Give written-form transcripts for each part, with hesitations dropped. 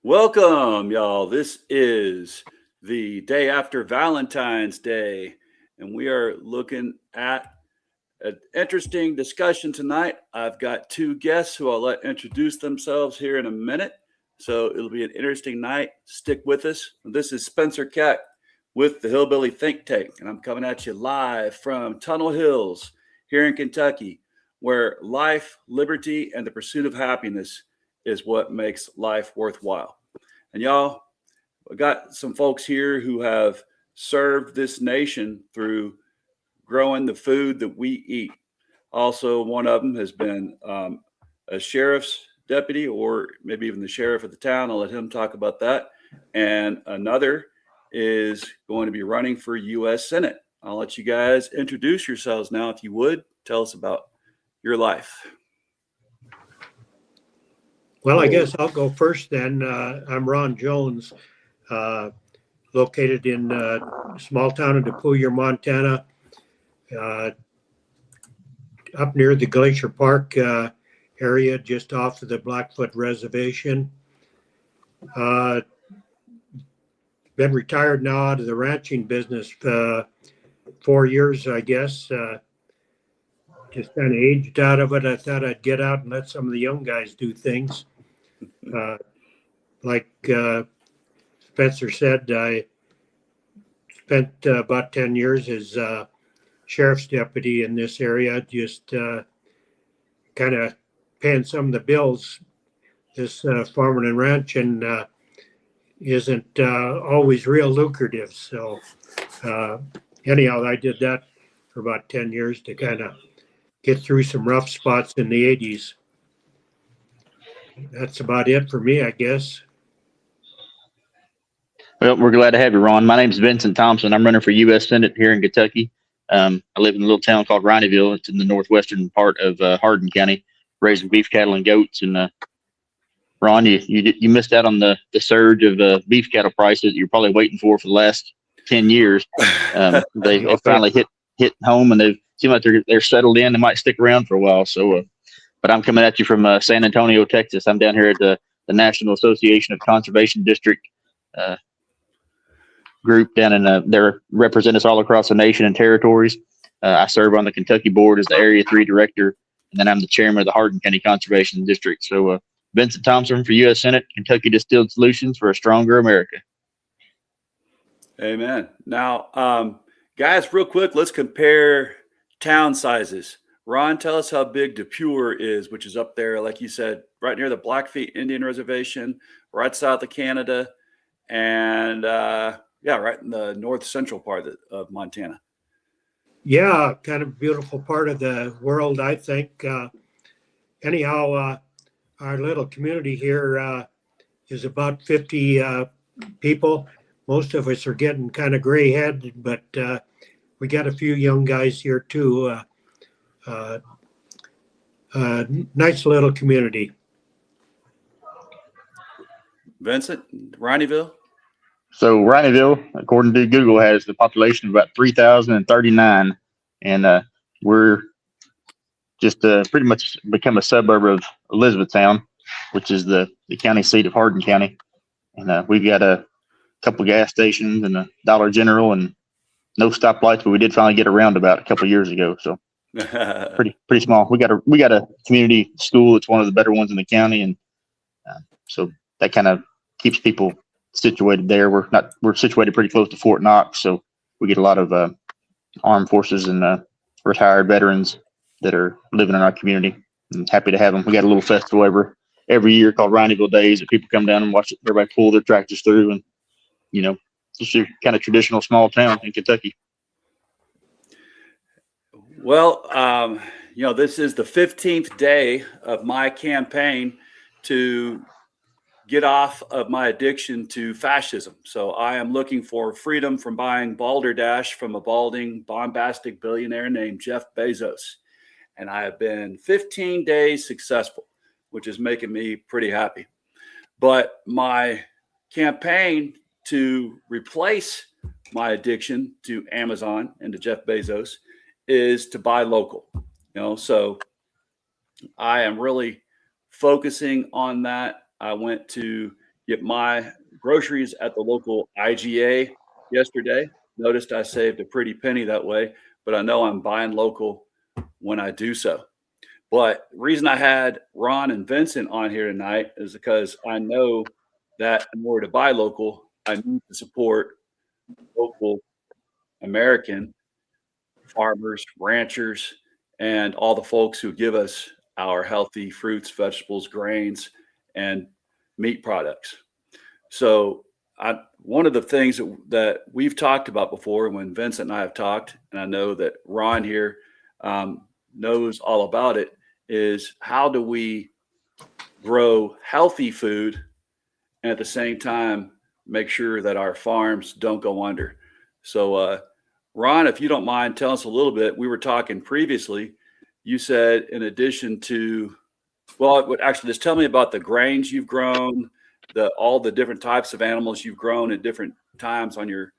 Welcome, y'all. This is the day after Valentine's Day, and we are looking at an interesting discussion tonight. I've got two guests who I'll let introduce themselves here in a minute. So it'll be an interesting night. Stick with us. This is Spencer Keck with the Hillbilly Think Tank, and I'm coming at you live from Tunnel Hills here in Kentucky, where life, liberty, and the pursuit of happiness is what makes life worthwhile. And y'all, I got some folks here who have served this nation through growing the food that we eat. Also, one of them has been a sheriff's deputy, or maybe even the sheriff of the town. I'll let him talk about that. And another is going to be running for U.S. Senate. I'll let you guys introduce yourselves now, if you would. Tell us about your life. Well, I guess I'll go first then. I'm Ron Jones, located in a small town in Depoyer, Montana, up near the Glacier Park area, just off of the Blackfoot Reservation. Been retired now out of the ranching business 4 years, I guess. Just kind of aged out of it. I thought I'd get out and let some of the young guys do things. Like Spencer said, I spent about 10 years as sheriff's deputy in this area, just kind of paying some of the bills. This farming and ranching isn't always real lucrative. So anyhow, I did that for about 10 years to kind of get through some rough spots in the 80s. That's about it for me, I guess. Well, we're glad to have you, Ron. My name is Vincent Thompson. I'm running for U.S. Senate here in Kentucky. I live in a little town called Rineyville. It's in the northwestern part of Hardin County, raising beef cattle and goats. And Ron, you missed out on the surge of beef cattle prices that you're probably waiting for the last 10 years. They finally hit home, and they seem like they're settled in. They might stick around for a while. So, but I'm coming at you from San Antonio, Texas. I'm down here at the National Association of Conservation District group down in they represent us all across the nation and territories. I serve on the Kentucky board as the Area 3 director, and then I'm the chairman of the Hardin County Conservation District. So Vincent Thompson for U.S. Senate, Kentucky Distilled Solutions for a Stronger America. Amen. Now, guys, real quick, let's compare town sizes. Ron, tell us how big Depoyer is, which is up there, like you said, right near the Blackfeet Indian Reservation, right south of Canada, and right in the north central part of Montana. Yeah, kind of beautiful part of the world, I think. Anyhow, our little community here is about 50 people. Most of us are getting kind of gray-headed, but we got a few young guys here too. Nice little community. Vincent, Rineyville? So Rineyville, according to Google, has the population of about 3,039, and we're just pretty much become a suburb of Elizabethtown, which is the county seat of Hardin County. And we've got a couple of gas stations and a Dollar General and no stoplights, but we did finally get a roundabout a couple of years ago. So pretty small. We got a community school. It's one of the better ones in the county, and so that kind of keeps people situated there. We're situated pretty close to Fort Knox, so we get a lot of armed forces and retired veterans that are living in our community. And happy to have them. We got a little festival every year called Rineyville Days that people come down and watch everybody pull their tractors through, and just your kind of traditional small town in Kentucky. Well, this is the 15th day of my campaign to get off of my addiction to fascism. So I am looking for freedom from buying balderdash from a balding, bombastic billionaire named Jeff Bezos. And I have been 15 days successful, which is making me pretty happy. But my campaign to replace my addiction to Amazon and to Jeff Bezos is to buy local. So I am really focusing on that. I went to get my groceries at the local IGA yesterday. Noticed I saved a pretty penny that way, but I know I'm buying local when I do so. But the reason I had Ron and Vincent on here tonight is because I know that in order to buy local, I need to support local American farmers, ranchers, and all the folks who give us our healthy fruits, vegetables, grains, and meat products. So one of the things that we've talked about before when Vincent and I have talked, and I know that Ron here knows all about it, is how do we grow healthy food and at the same time make sure that our farms don't go under. So Ron, if you don't mind, tell us a little bit. We were talking previously. You said in addition to, well, actually, just tell me about the grains you've grown, all the different types of animals you've grown at different times on your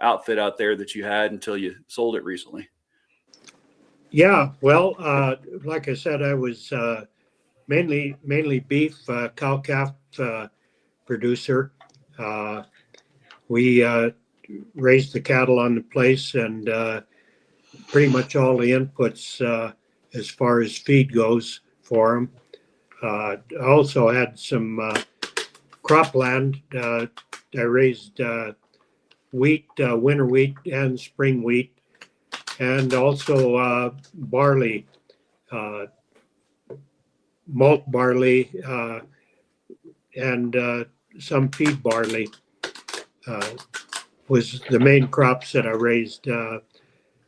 outfit out there that you had until you sold it recently. Yeah, well, like I said, I was mainly beef, cow-calf producer. We raised the cattle on the place, and pretty much all the inputs as far as feed goes for them. I also had some cropland. I raised wheat, winter wheat, and spring wheat, and also barley, malt barley, and some feed barley was the main crops that I raised.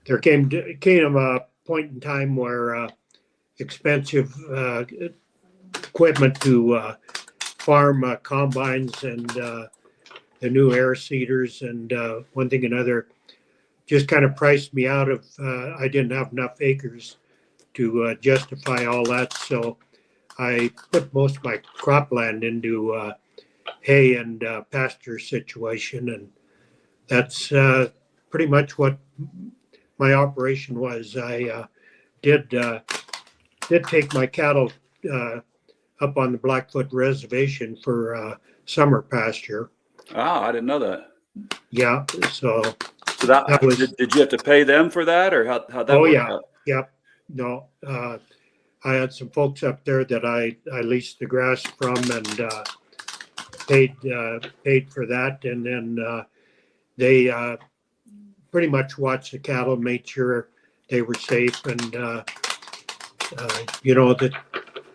There came a point in time where expensive equipment to farm combines and the new air seeders and one thing another just kind of priced me out of, I didn't have enough acres to justify all that. So I put most of my cropland into hay and pasture situation. And that's pretty much what my operation was. I did take my cattle up on the Blackfoot Reservation for summer pasture. Oh, I didn't know that. Yeah, so that was. Did you have to pay them for that, or how that? Oh work yeah, out? yep. No, I had some folks up there that I leased the grass from and paid for that, and then they pretty much watched the cattle, made sure they were safe, and that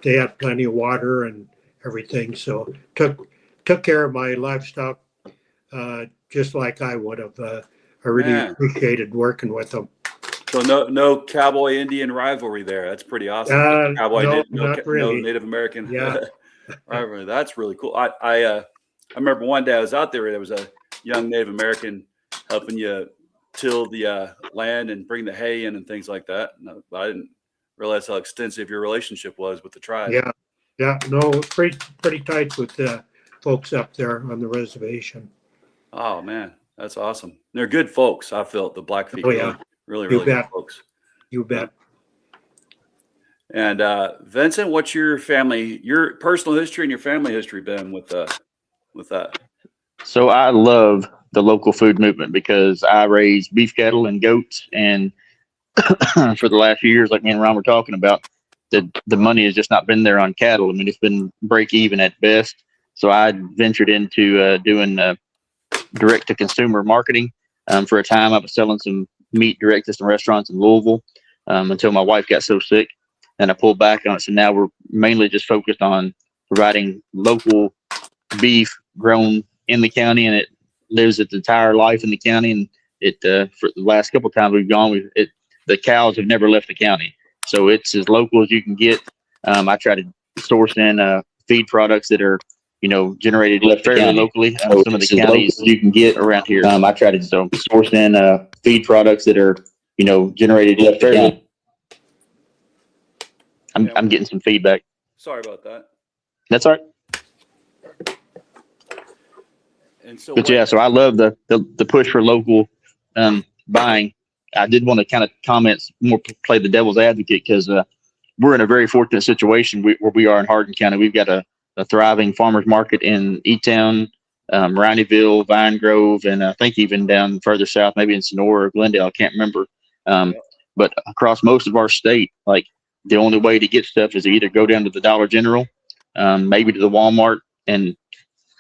they had plenty of water and everything. So took care of my livestock just like I would have. I really appreciated working with them. So no cowboy Indian rivalry there. That's pretty awesome. Cowboy, not really. No Native American Yeah. rivalry. That's really cool. I remember one day I was out there. There was a young Native American helping you till the land and bring the hay in and things like that. No, I didn't realize how extensive your relationship was with the tribe. Yeah. No, pretty tight with the folks up there on the reservation. Oh man, that's awesome. They're good folks. I felt the Blackfeet. Oh yeah. Really good folks. You bet. And Vincent, what's your personal history and your family history been with that? So I love the local food movement because I raise beef cattle and goats, and for the last few years, like me and Ron were talking about, the money has just not been there on cattle. I mean, it's been break even at best. So I ventured into doing direct to consumer marketing. For a time, I was selling some meat direct to some restaurants in Louisville until my wife got so sick, and I pulled back on it. So now we're mainly just focused on providing local beef grown in the county, and it lives its entire life in the county. And it for the last couple of times we've gone, the cows have never left the county, so it's as local as you can get. I try to source in feed products that are generated fairly locally. Some of the counties you can get around here. I try to source in feed products that are generated fairly. I'm getting some feedback. Sorry about that. That's all right. And so, so I love the push for local buying. I did want to kind of play the devil's advocate, because we're in a very fortunate situation where we are in Hardin County. We've got a a thriving farmers market in E-Town, Rineyville, Vine Grove, and I think even down further south, maybe in Sonora or Glendale, I can't remember. But across most of our state, like the only way to get stuff is either go down to the Dollar General, maybe to the Walmart and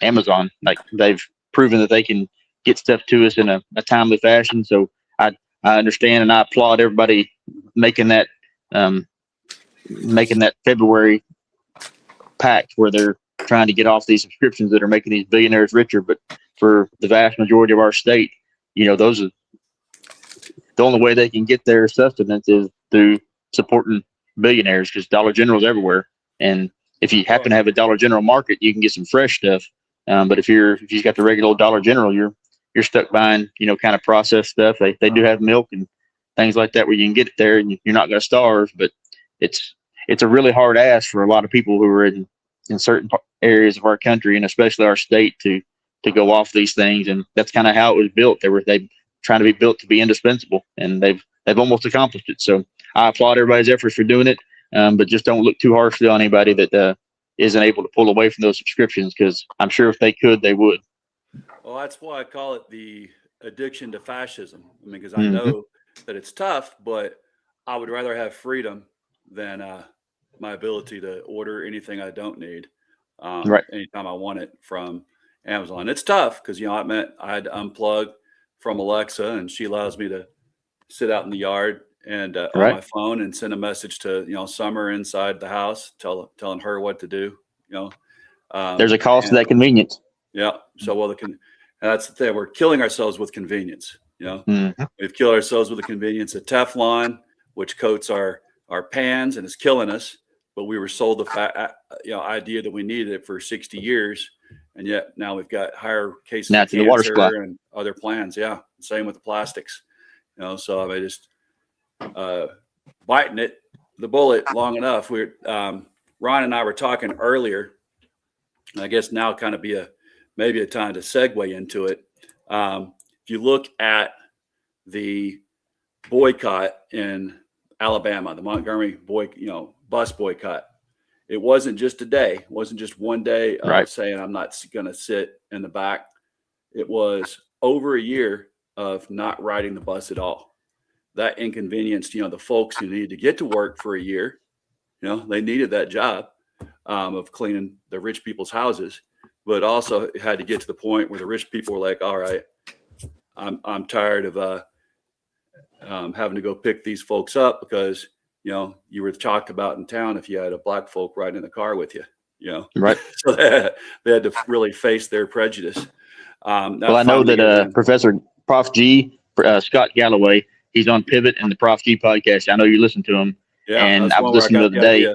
Amazon. Like they've proven that they can get stuff to us in a timely fashion. So I understand and I applaud everybody making that February pact where they're trying to get off these subscriptions that are making these billionaires richer. But for the vast majority of our state, those are the only way they can get their sustenance is through supporting billionaires, because Dollar General's everywhere. And if you happen to have a Dollar General market, you can get some fresh stuff. But if you've got the regular old Dollar General, you're stuck buying, kind of processed stuff. They do have milk and things like that where you can get it there and you're not going to starve. But it's a really hard ask for a lot of people who are in certain areas of our country, and especially our state, to go off these things. And that's kind of how it was built. They trying to be built to be indispensable, and they've almost accomplished it. So I applaud everybody's efforts for doing it, but just don't look too harshly on anybody that isn't able to pull away from those subscriptions, because I'm sure if they could, they would. Well, that's why I call it the addiction to fascism. I mean, because I know that it's tough, but I would rather have freedom than my ability to order anything I don't need anytime I want it from Amazon. It's tough because, I had to unplug from Alexa, and she allows me to sit out in the yard and on my phone and send a message to, Summer inside the house, telling her what to do. There's a cost to that convenience. Yeah. So, that's the thing. We're killing ourselves with convenience. We've killed ourselves with the convenience of Teflon, which coats our pans and is killing us. But we were sold the idea that we needed it for 60 years. And yet now we've got higher cases of cancer and other plans. Yeah. Same with the plastics. So I just biting the bullet long enough. Ron and I were talking earlier, and I guess now kind of maybe a time to segue into it. If you look at the boycott in Alabama, the Montgomery bus boycott, it wasn't just a day. It wasn't just one day of saying I'm not going to sit in the back. It was over a year of not riding the bus at all. That inconvenienced, the folks who needed to get to work for a year. They needed that job of cleaning the rich people's houses, but also had to get to the point where the rich people were like, all right, I'm tired of having to go pick these folks up because, you were talked about in town if you had a black folk riding in the car with you, Right. So they had to really face their prejudice. Well, I know that Prof G, Scott Galloway, he's on Pivot and the Prof G podcast. I know you listen to him. Yeah, and I was listening the other day.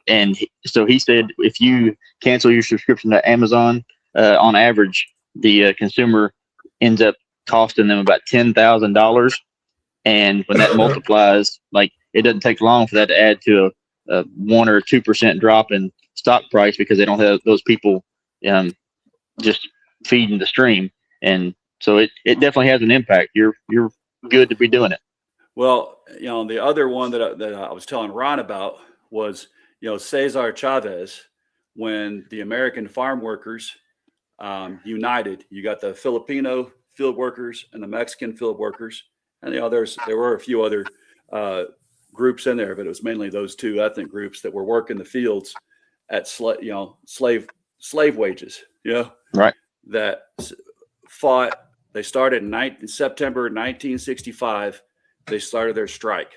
And so he said, if you cancel your subscription to Amazon, on average, the consumer ends up costing them about $10,000. And when that multiplies, like, it doesn't take long for that to add to a 1 or 2% drop in stock price, because they don't have those people just feeding the stream. And so it definitely has an impact. You're good to be doing it. Well, the other one that I was telling Ron about was, Cesar Chavez, when the American farm workers united. You got the Filipino field workers and the Mexican field workers, and there were a few other groups in there, but it was mainly those two ethnic groups that were working the fields at slave wages. Right. That fought. They started in September 1965. They started their strike.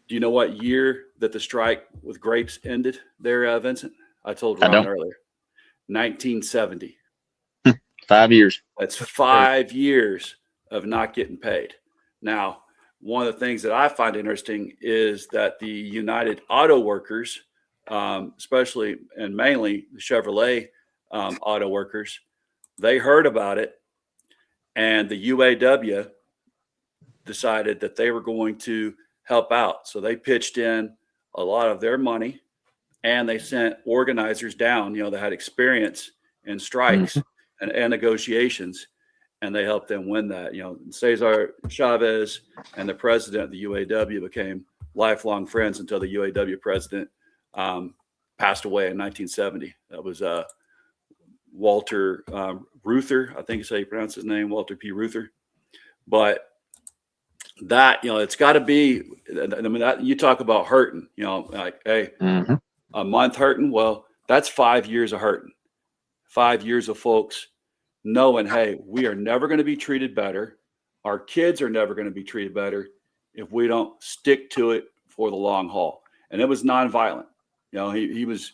Do you know what year that the strike with grapes ended there, Vincent? I told Ron earlier. 1970. 5 years. That's 5 years of not getting paid. Now, one of the things that I find interesting is that the United Auto Workers, especially and mainly the Chevrolet auto workers, they heard about it, and the UAW decided that they were going to help out. So they pitched in a lot of their money, and they sent organizers down, that had experience in strikes and negotiations, and they helped them win that. Cesar Chavez and the president of the UAW became lifelong friends until the UAW president passed away in 1970. That was Walter Reuther, I think is how you pronounce his name, Walter P. Reuther. But that, it's got to be, I mean, that you talk about hurting, like, hey, a month hurting. Well, that's 5 years of hurting, 5 years of folks knowing, hey, we are never going to be treated better. Our kids are never going to be treated better if we don't stick to it for the long haul. And it was nonviolent. He was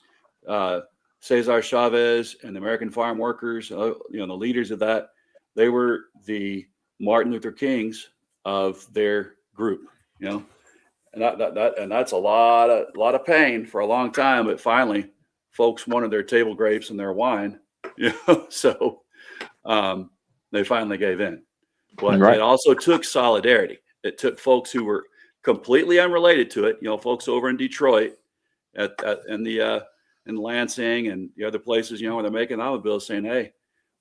Cesar Chavez and the American farm workers, the leaders of that, they were the Martin Luther Kings of their group, and that's a lot of pain for a long time. But finally, folks wanted their table grapes and their wine, so they finally gave in. But It also took solidarity. It took folks who were completely unrelated to it, folks over in Detroit in Lansing and the other places, where they're making automobiles, saying, hey,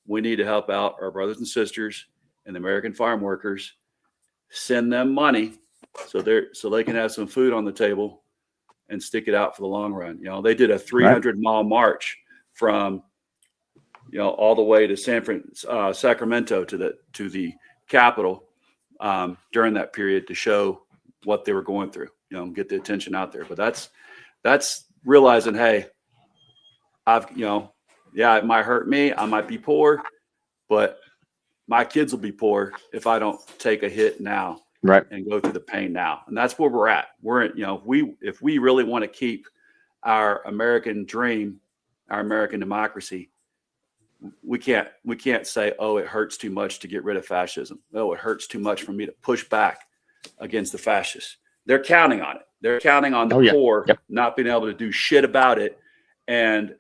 we need to help out our brothers and sisters and the American farm workers, send them money so they can have some food on the table and stick it out for the long run. They did a 300-mile march from, all the way to Sacramento to the Capitol during that period to show what they were going through, get the attention out there. But that's realizing, hey, it might hurt me. I might be poor, but my kids will be poor if I don't take a hit now, and go through the pain now. And that's where we're at. If we really want to keep our American dream, our American democracy, we can't say, oh, it hurts too much to get rid of fascism. Oh, it hurts too much for me to push back against the fascists. They're counting on it. They're counting on the poor not being able to do shit about it and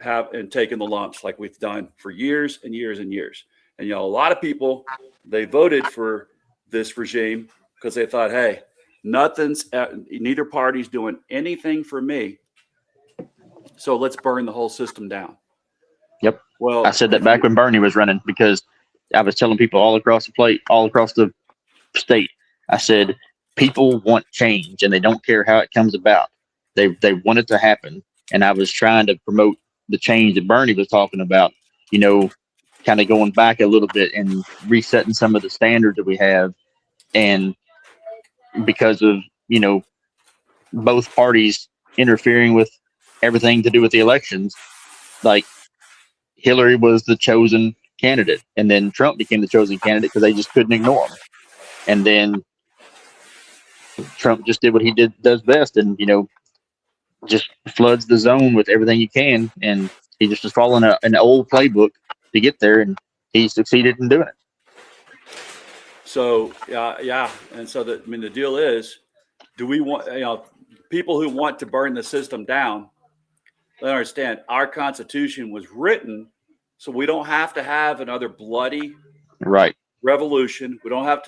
taking the lumps like we've done for years and years and years. And, a lot of people, they voted for this regime because they thought, hey, neither party's doing anything for me. So let's burn the whole system down. Yep. Well, I said that back when Bernie was running, because I was telling people all across the state, I said, people want change and they don't care how it comes about. They want it to happen. And I was trying to promote the change that Bernie was talking about, kind of going back a little bit and resetting some of the standards that we have. And because of, both parties interfering with everything to do with the elections, like Hillary was the chosen candidate, and then Trump became the chosen candidate because they just couldn't ignore him. And then Trump just did what he does best, and just floods the zone with everything he can, and he just was following an old playbook to get there, and he succeeded in doing it. So and so the deal is, do we want people who want to burn the system down? They understand our Constitution was written so we don't have to have another bloody revolution. We don't have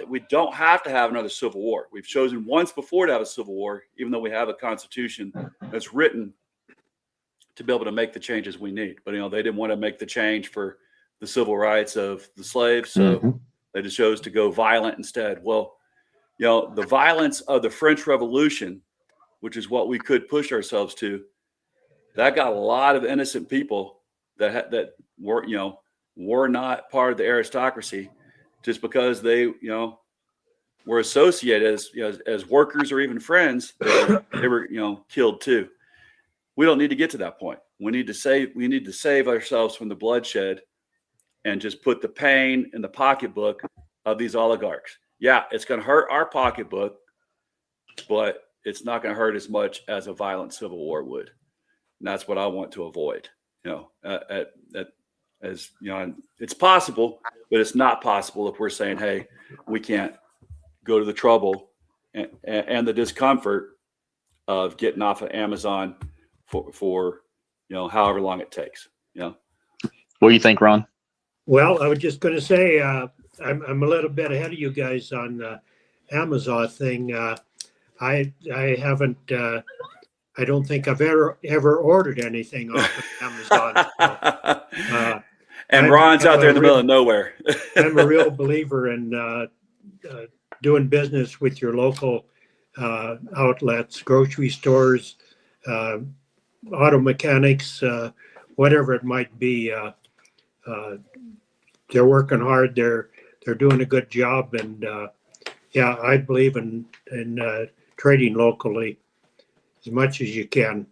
to have another civil war. We've chosen once before to have a civil war, even though we have a Constitution that's written to be able to make the changes we need. But they didn't want to make the change for the civil rights of the slaves, so they just chose to go violent instead. Well, the violence of the French Revolution, which is what we could push ourselves to, that got a lot of innocent people that were not part of the aristocracy, just because they were associated as workers or even friends. They were killed too. We don't need to get to that point. We need to save ourselves from the bloodshed and just put the pain in the pocketbook of these oligarchs. Yeah, it's going to hurt our pocketbook, but it's not going to hurt as much as a violent civil war would. And that's what I want to avoid. It's possible, but it's not possible if we're saying, hey, we can't go to the trouble and the discomfort of getting off of Amazon for however long it takes. What do you think, Ron? Well, I was just going to say, I'm a little bit ahead of you guys on the Amazon thing. I haven't. I don't think I've ever ordered anything off of Amazon. So, and Ron's out there in the middle of nowhere. I'm a real believer in doing business with your local outlets, grocery stores, auto mechanics, whatever it might be. They're working hard. They're doing a good job, and yeah, I believe in trading locally as much as you can.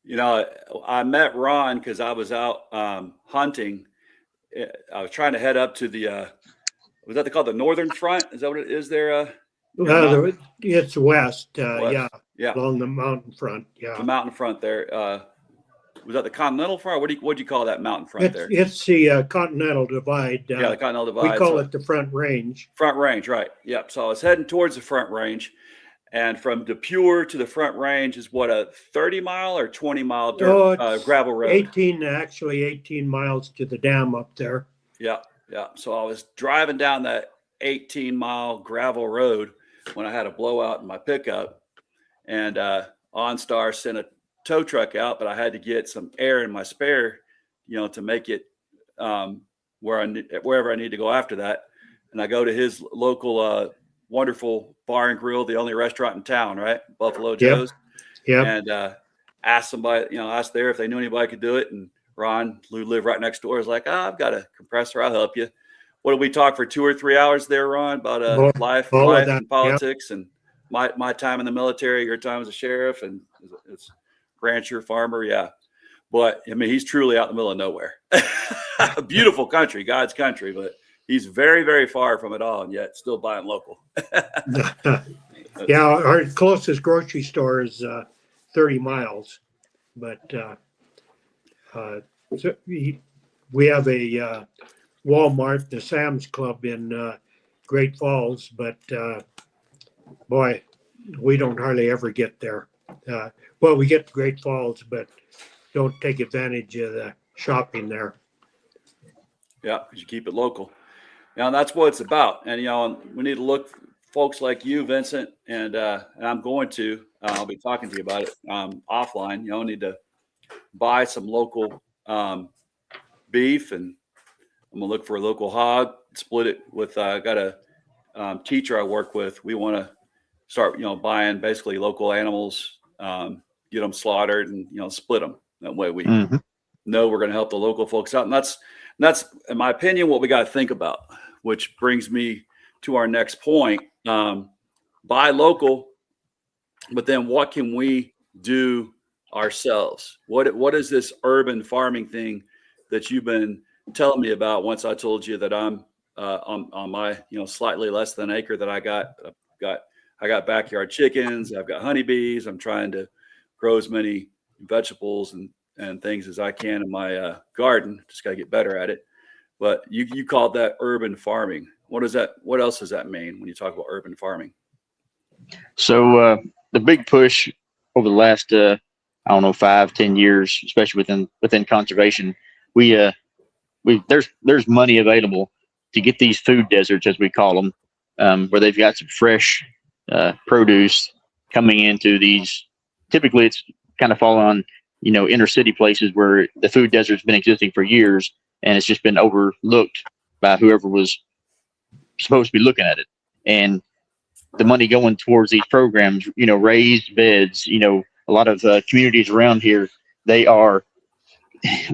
You know, I met Ron because I was out hunting. I was trying to head up to the was that called the Northern Front? Is that what it is there? It's west, West. Yeah, along the mountain front. Yeah, the mountain front there. Was that the Continental Front? What do you call that mountain front there? It's the Continental Divide. Yeah, the Continental Divide. We call it the Front Range. Front Range, right? Yep. So I was heading towards the Front Range, and from DePure to the Front Range is what, a 30-mile or 20-mile gravel road? 18 miles to the dam up there. Yeah, yeah. So I was driving down that 18-mile gravel road when I had a blowout in my pickup, and OnStar sent a tow truck out, but I had to get some air in my spare, to make it wherever I need to go after that. And I go to his local wonderful bar and grill, the only restaurant in town, right? Buffalo Joe's. Yeah. And asked somebody, asked there if they knew anybody could do it. And Ron, who lived right next door, is like, I've got a compressor. I'll help you. What did we talk for 2 or 3 hours there, Ron, about life and politics and my time in the military, your time as a sheriff and it's rancher, farmer. Yeah. But I mean, he's truly out in the middle of nowhere. A beautiful country, God's country, but he's very, very far from it all and yet still buying local. Yeah. Our closest grocery store is 30 miles, but so we have a Walmart, the Sam's Club in Great Falls, but boy, we don't hardly ever get there. Well, we get to Great Falls, but don't take advantage of the shopping there. Yeah, because you keep it local. And that's what it's about. And, we need to look folks like you, Vincent, and I'm going to, I'll be talking to you about it offline. Need to buy some local beef, and I'm going to look for a local hog, split it with, I got a teacher I work with. We want to start, buying basically local animals, get them slaughtered and, split them. That way we know we're going to help the local folks out. And that's, in my opinion, what we got to think about, which brings me to our next point. Buy local, but then what can we do ourselves? What is this urban farming thing that you've been telling me about once I told you that I'm on my, slightly less than an acre that I got backyard chickens, I've got honeybees, I'm trying to grow as many vegetables and things as I can in my garden. Just got to get better at it. But you called that urban farming. What else does that mean when you talk about urban farming? So the big push over the last 5-10 years, especially within conservation, there's money available to get these food deserts, as we call them, where they've got some fresh produce coming into these. Typically, it's kind of fall on inner city places where the food desert's been existing for years, and it's just been overlooked by whoever was supposed to be looking at it. And the money going towards these programs, raised beds, a lot of communities around here, they are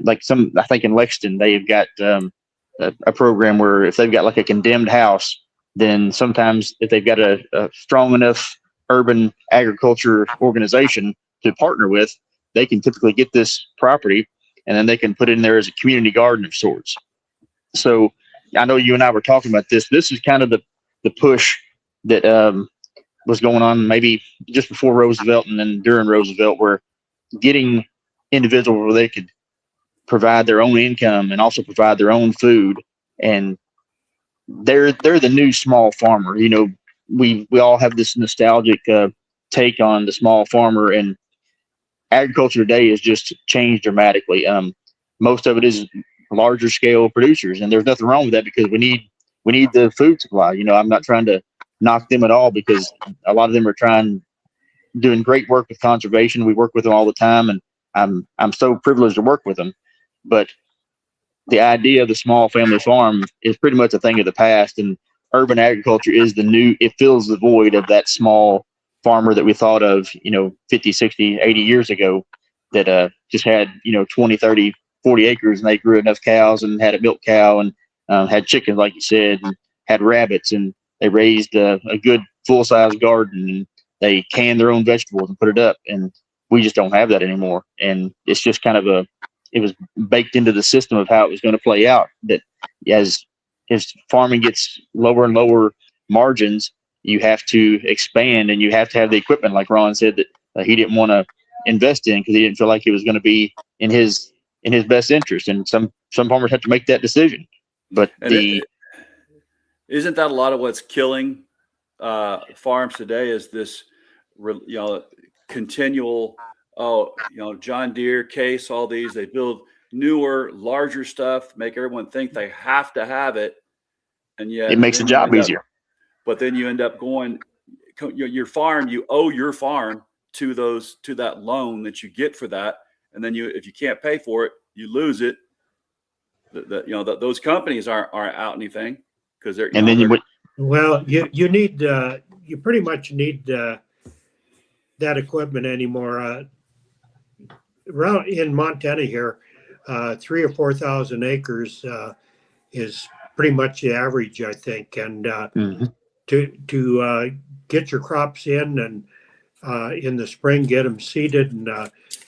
like I think in Lexington, they've got a program where if they've got like a condemned house, then sometimes if they've got a strong enough urban agriculture organization to partner with, they can typically get this property and then they can put it in there as a community garden of sorts. So I know you and I were talking about this. This is kind of the push that was going on maybe just before Roosevelt and then during Roosevelt, where getting individuals where they could provide their own income and also provide their own food. And they're the new small farmer. We all have this nostalgic take on the small farmer, and agriculture today has just changed dramatically. Most of it is larger scale producers, and there's nothing wrong with that because we need the food supply. I'm not trying to knock them at all because a lot of them are doing great work with conservation. We work with them all the time, and I'm so privileged to work with them. But the idea of the small family farm is pretty much a thing of the past, and urban agriculture is it fills the void of that small farmer that we thought of, 50, 60, 80 years ago. that just had 20, 30, 40 acres, and they grew enough cows and had a milk cow and had chickens, like you said, and had rabbits, and they raised a good full-size garden, and they canned their own vegetables and put it up. And we just don't have that anymore. And it's just kind of it was baked into the system of how it was going to play out, that as farming gets lower and lower margins, you have to expand, and you have to have the equipment, like Ron said, that he didn't want to invest in because he didn't feel like it was going to be in his best interest. And some farmers have to make that decision. But isn't that a lot of what's killing farms today? Is this continual John Deere, Case, all these, they build newer, larger stuff, make everyone think they have to have it, and yet it makes the job easier. But then you end up going, your farm, you owe your farm to that loan that you get for that, and then if you can't pay for it, you lose it. Those companies aren't out anything because they're. You need you pretty much need that equipment anymore. Around in Montana here, 3,000 or 4,000 acres is pretty much the average, I think. And to get your crops in and in the spring, get them seeded and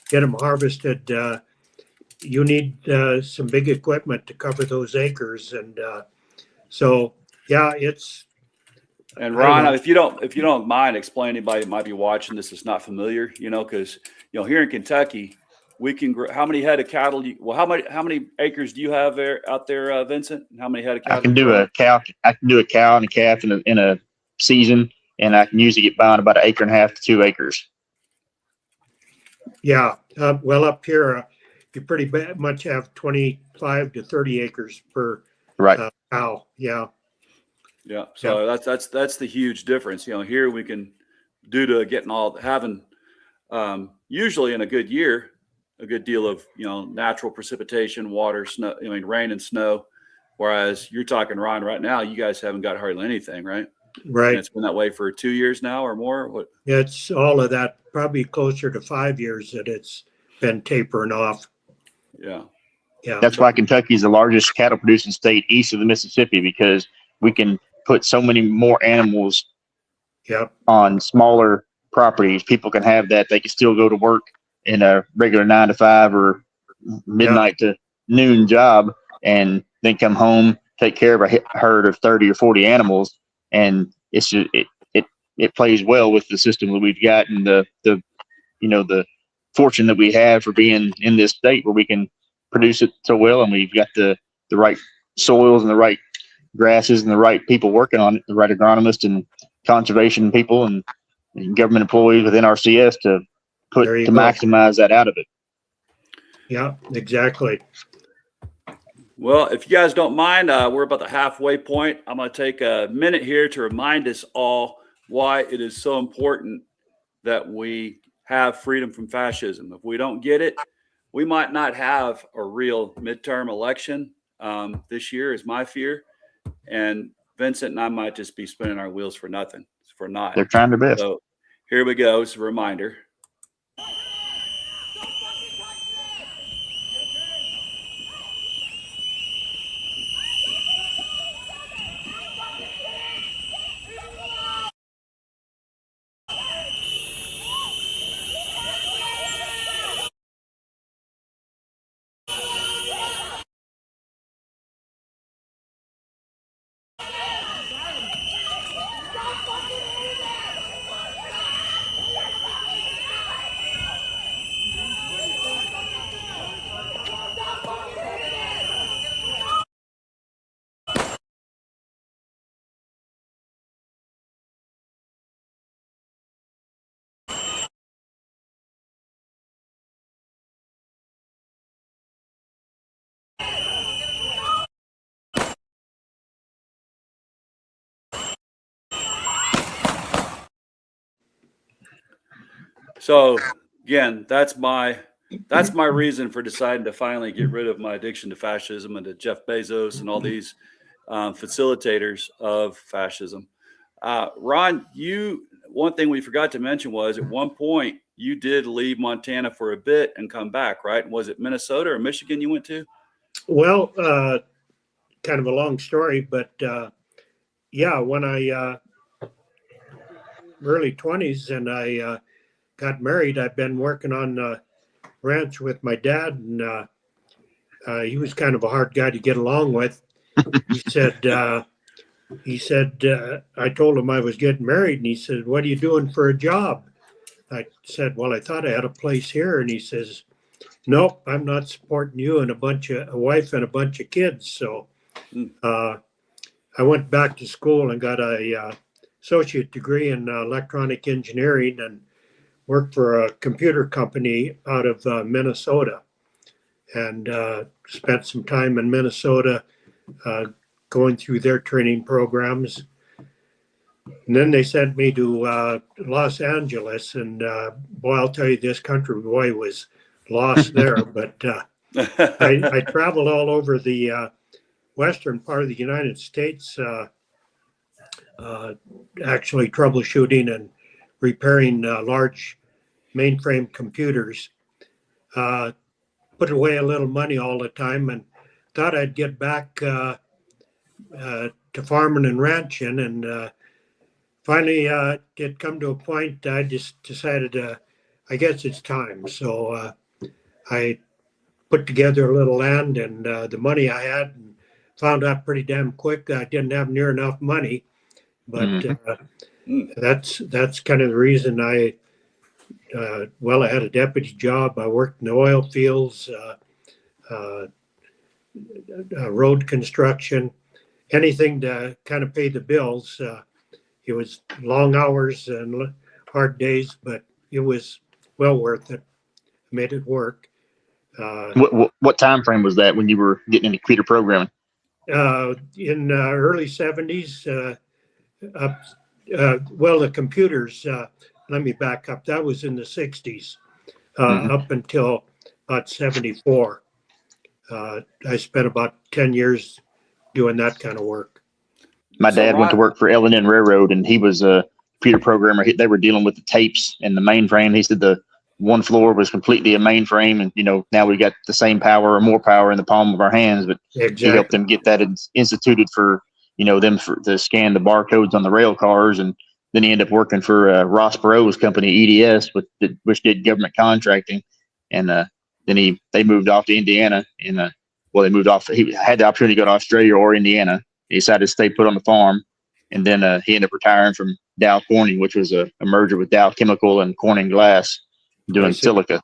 get them harvested, you need some big equipment to cover those acres. And so, yeah, it's. And Ron, if you don't mind explaining, anybody that might be watching this is not familiar, because here in Kentucky, we can grow. How many head of cattle? How many acres do you have out there, Vincent? How many head of cattle? I can do a cow. I can do a cow and a calf in a season, and I can usually get by on about 1.5 acres to 2 acres. Yeah, well, up here, you pretty much have 25 to 30 acres per cow. Yeah. Yeah. So that's the huge difference. Here we can, due to having usually in a good year, a good deal of natural precipitation, water, snow, rain and snow. Whereas you're talking, Ron, right now, you guys haven't got hardly anything, right? Right. And it's been that way for 2 years now or more. What? It's all of that, probably closer to 5 years that it's been tapering off. Yeah. Yeah. That's why Kentucky is the largest cattle producing state east of the Mississippi, because we can put so many more animals on smaller properties. People can have that. They can still go to work in a regular 9 to 5 or midnight to noon job, and then come home, take care of a herd of 30 or 40 animals. And it's just, it plays well with the system that we've got, and the fortune that we have for being in this state where we can produce it so well, and we've got the right soils and the right grasses and the right people working on it, the right agronomists and conservation people and government employees within RCS to maximize that out of it. Yeah, exactly. Well, if you guys don't mind, we're about the halfway point. I'm going to take a minute here to remind us all why it is so important that we have freedom from fascism. If we don't get it, we might not have a real midterm election this year, is my fear. And Vincent and I might just be spinning our wheels for nothing. For naught. They're trying their best. So here we go. It's a reminder. So again, that's my reason for deciding to finally get rid of my addiction to fascism and to Jeff Bezos and all these facilitators of fascism. Ron, one thing we forgot to mention was at one point you did leave Montana for a bit and come back, right? Was it Minnesota or Michigan you went to? Well, kind of a long story, but yeah, when I early 20s and I got married, I've been working on the ranch with my dad, and he was kind of a hard guy to get along with. He said, I told him I was getting married, and he said, "What are you doing for a job?" I said, "Well, I thought I had a place here." And he says, "Nope, I'm not supporting you and a wife and a bunch of kids." So I went back to school and got a associate degree in electronic engineering and worked for a computer company out of Minnesota, and spent some time in Minnesota going through their training programs. And then they sent me to Los Angeles, and boy, I'll tell you, this country boy was lost there. But I traveled all over the western part of the United States, actually troubleshooting and repairing large mainframe computers. Put away a little money all the time and thought I'd get back to farming and ranching. And finally, it come to a point I just decided, I guess it's time. So I put together a little land and the money I had, and found out pretty damn quick I didn't have near enough money. But that's kind of the reason I had a deputy job. I worked in the oil fields, road construction, anything to kind of pay the bills. It was long hours and hard days, but it was well worth it. Made it work. What time frame was that when you were getting into computer programming? In early 70s, the computers, let me back up. That was in the 60s, up until about 74. I spent about 10 years doing that kind of work. My dad went to work for L&N Railroad, and he was a computer programmer. They were dealing with the tapes and the mainframe. He said the one floor was completely a mainframe, and now we got the same power or more power in the palm of our hands. But Exactly. He helped them get that instituted for them to scan the barcodes on the rail cars, and then he ended up working for Ross Perot's company EDS, which did government contracting, and then they moved off to Indiana, and they moved off. He had the opportunity to go to Australia or Indiana. He decided to stay put on the farm, and then he ended up retiring from Dow Corning, which was a merger with Dow Chemical and Corning Glass, doing silica.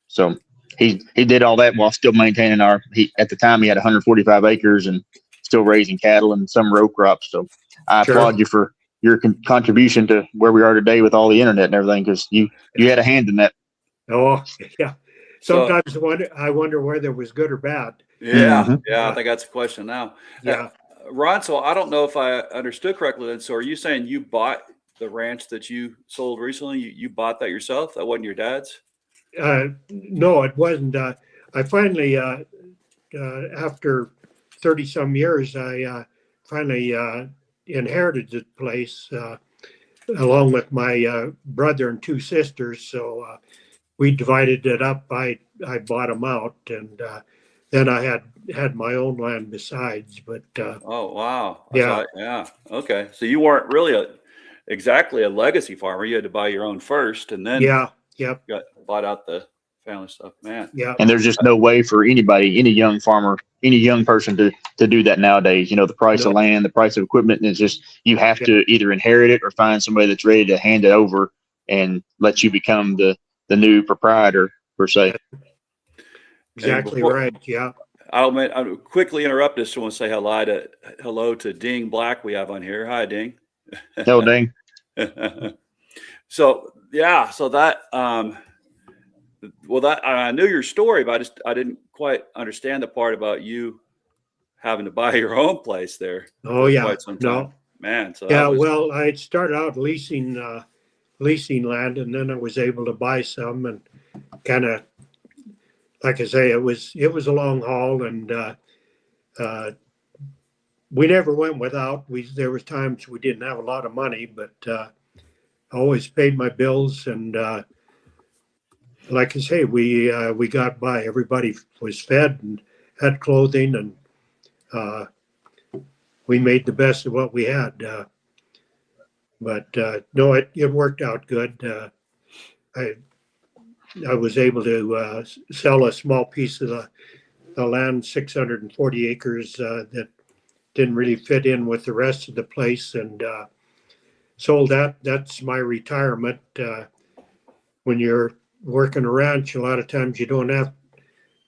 So he did all that while still maintaining at the time he had 145 acres and still raising cattle and some row crops. So I applaud you for your contribution to where we are today with all the internet and everything, because you had a hand in that. Oh, yeah. Sometimes I wonder whether it was good or bad. Yeah, I think that's a question now. Yeah. Ron, so I don't know if I understood correctly then. So are you saying you bought the ranch that you sold recently? You bought that yourself? That wasn't your dad's? No, it wasn't. I finally, after 30 some years, I finally inherited the place along with my brother and two sisters. So we divided it up. I bought them out, and then I had my own land besides. But oh wow, yeah. Okay, so you weren't really exactly a legacy farmer. You had to buy your own first, and then got bought out the family stuff, man. Yeah. And there's just no way for anybody, any young farmer, any young person to do that nowadays. The price of land, the price of equipment, and it's just, you have to either inherit it or find somebody that's ready to hand it over and let you become the new proprietor, per se. Exactly right. Yeah. I'll quickly interrupt this. I want to say hello to Ding Black we have on here. Hi, Ding. Hello, Ding. So that I knew your story, but I didn't quite understand the part about you having to buy your own place there. Oh yeah, quite some time. No, man. So well, I started out leasing land, and then I was able to buy some, and kind of, like I say, it was a long haul, and we never went without. There was times we didn't have a lot of money, but I always paid my bills, and like I say, we got by. Everybody was fed and had clothing, and we made the best of what we had. But no, it worked out good. I I was able to sell a small piece of the land, 640 acres, that didn't really fit in with the rest of the place, and sold that. That's my retirement. When you're working a ranch, a lot of times you don't have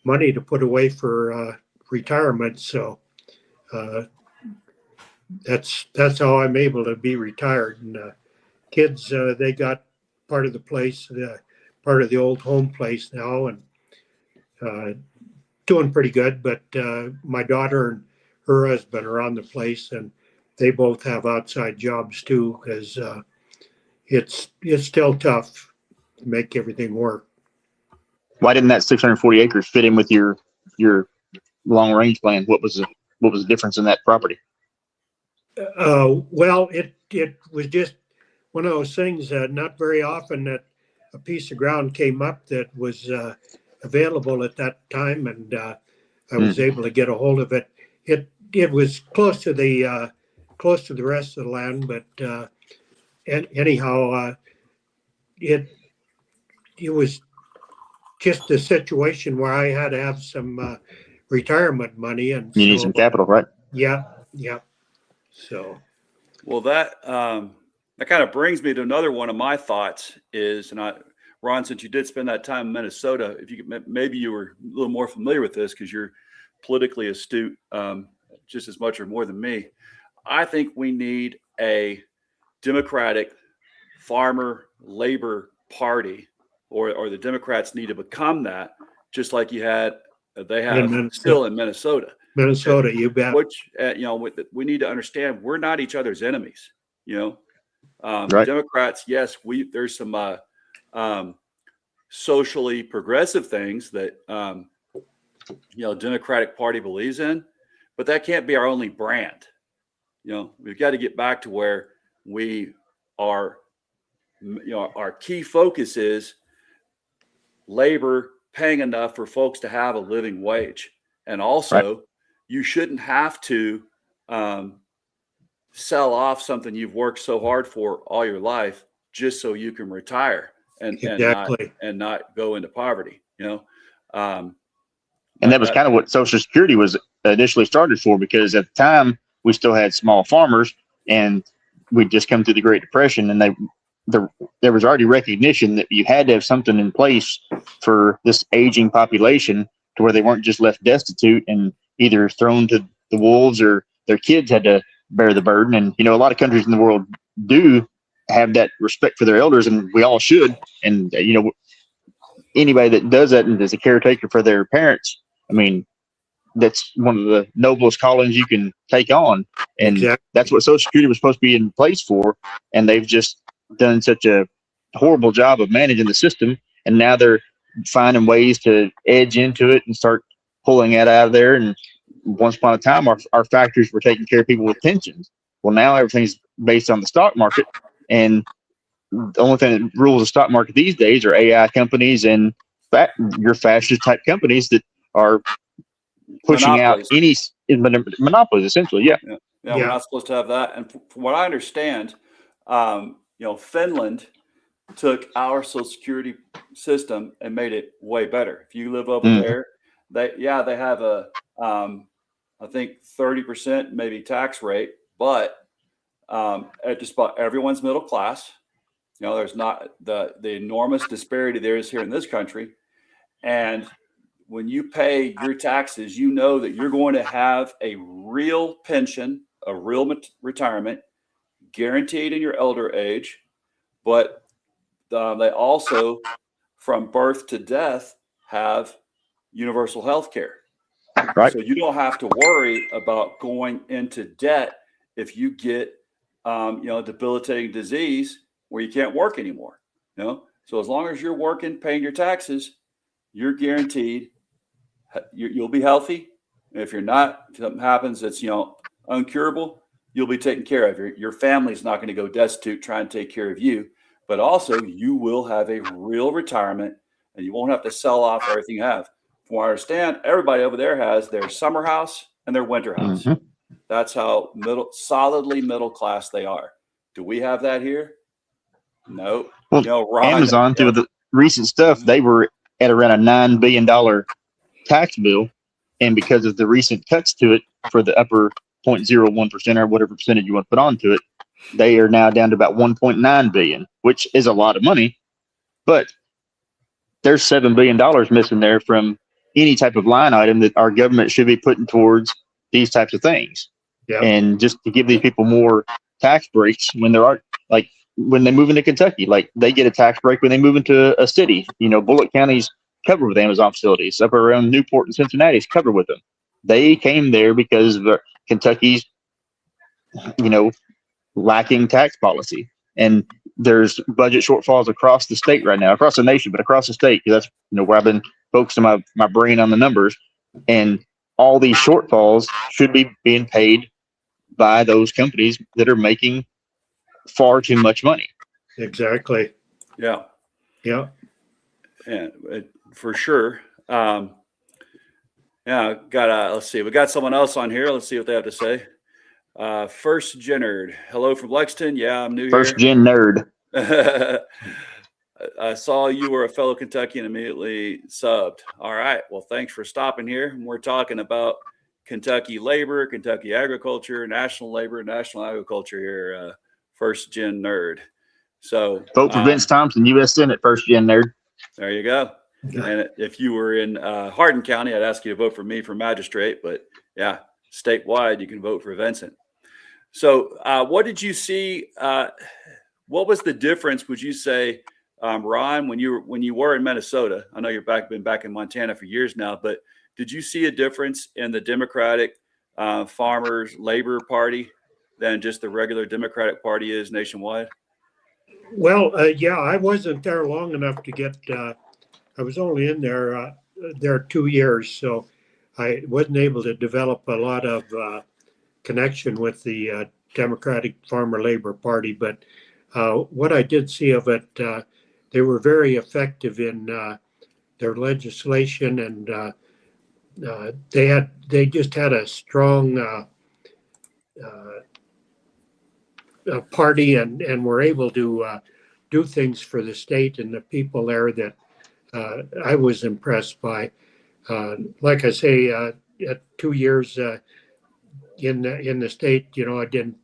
money to put away for retirement, so uh, that's how I'm able to be retired. And kids, they got part of the place, part of the old home place now, and uh, doing pretty good. But my daughter and her husband are on the place, and they both have outside jobs too, because it's still tough to make everything work. Why didn't that 640 acres fit in with your long range plan? What was the difference in that property? Well, it was just one of those things that not very often that a piece of ground came up that was available at that time, and I was able to get a hold of it. It was close to the rest of the land, but anyhow, it was just a situation where I had to have some retirement money, and You need some capital, right? yeah. So Well, that kind of brings me to another one of my thoughts is, and Ron, since you did spend that time in Minnesota, if you could, maybe you were a little more familiar with this because you're politically astute, just as much or more than me. I think we need a Democratic farmer labor party, or the Democrats need to become that, just like they have still in Minnesota. Minnesota, you bet. Which we need to understand, we're not each other's enemies. Right. Democrats, yes, there's some socially progressive things that Democratic Party believes in, but that can't be our only brand. We've got to get back to where we are. Our key focus is labor, paying enough for folks to have a living wage, and also you shouldn't have to sell off something you've worked so hard for all your life just so you can retire and not go into poverty. And that was kind of what Social Security was initially started for, because at the time we still had small farmers, and we'd just come through the Great Depression, and there was already recognition that you had to have something in place for this aging population to where they weren't just left destitute and either thrown to the wolves, or their kids had to bear the burden. And, a lot of countries in the world do have that respect for their elders, and we all should. And, anybody that does that and is a caretaker for their parents, I mean, that's one of the noblest callings you can take on. And That's what Social Security was supposed to be in place for. And they've just done such a horrible job of managing the system. And now they're finding ways to edge into it and start pulling that out of there. And once upon a time, our factories were taking care of people with pensions. Well, now everything's based on the stock market. And the only thing that rules the stock market these days are AI companies and your fascist type companies that are pushing out any monopolies, essentially. Yeah, we're not supposed to have that. And from what I understand, Finland took our Social Security system and made it way better. If you live over there, they have a I think 30% maybe tax rate, but at just about everyone's middle class. There's not the enormous disparity there is here in this country. And when you pay your taxes, you know that you're going to have a real pension, a real retirement, guaranteed in your elder age. But they also, from birth to death, have universal health care. Right. So you don't have to worry about going into debt if you get, debilitating disease where you can't work anymore. So as long as you're working, paying your taxes, you're guaranteed you'll be healthy. And if you're not, if something happens that's uncurable, you'll be taken care of. Your family's not going to go destitute trying to take care of you, but also you will have a real retirement and you won't have to sell off everything you have. From what I understand, everybody over there has their summer house and their winter house. Mhm. That's how solidly middle class they are. Do we have that here? No. Well, Ron, Amazon, through the recent stuff, they were at around a $9 billion tax bill. And because of the recent cuts to it for the upper 0.01% or whatever percentage you want to put onto it, they are now down to about 1.9 billion, which is a lot of money. But there's $7 billion missing there from any type of line item that our government should be putting towards these types of things. Yeah. And just to give these people more tax breaks when there are, like, when they move into Kentucky, like they get a tax break when they move into a city. Bullitt County's covered with Amazon facilities. Up around Newport and Cincinnati is covered with them. They came there because of Kentucky's, lacking tax policy. And there's budget shortfalls across the state right now, across the nation, but across the state, because that's where I've been focusing my brain on the numbers. And all these shortfalls should be being paid by those companies that are making far too much money. Exactly. Yeah. Yeah. And for sure. Yeah. Let's see. We got someone else on here. Let's see what they have to say. First Gen Nerd. Hello from Lexington. Yeah, I'm new First here. Gen Nerd. I saw you were a fellow Kentuckian, immediately subbed. All right. Well, thanks for stopping here. We're talking about Kentucky labor, Kentucky agriculture, national labor, national agriculture here. First Gen Nerd. So vote for Vince Thompson, U.S. Senate. First Gen Nerd. There you go. Yeah. And if you were in Hardin County, I'd ask you to vote for me for magistrate. But yeah, statewide, you can vote for Vincent. So what did you see? What was the difference, would you say, Ron, when you were in Minnesota? I know been back in Montana for years now, but did you see a difference in the Democratic Farmers Labor Party than just the regular Democratic Party is nationwide? Well, yeah, I wasn't there long enough to get. I was only in there 2 years, so I wasn't able to develop a lot of connection with the Democratic Farmer Labor Party. But what I did see of it, they were very effective in their legislation, and they just had a strong party, and were able to do things for the state and the people there that I was impressed by. Like I say, at 2 years in the state, I didn't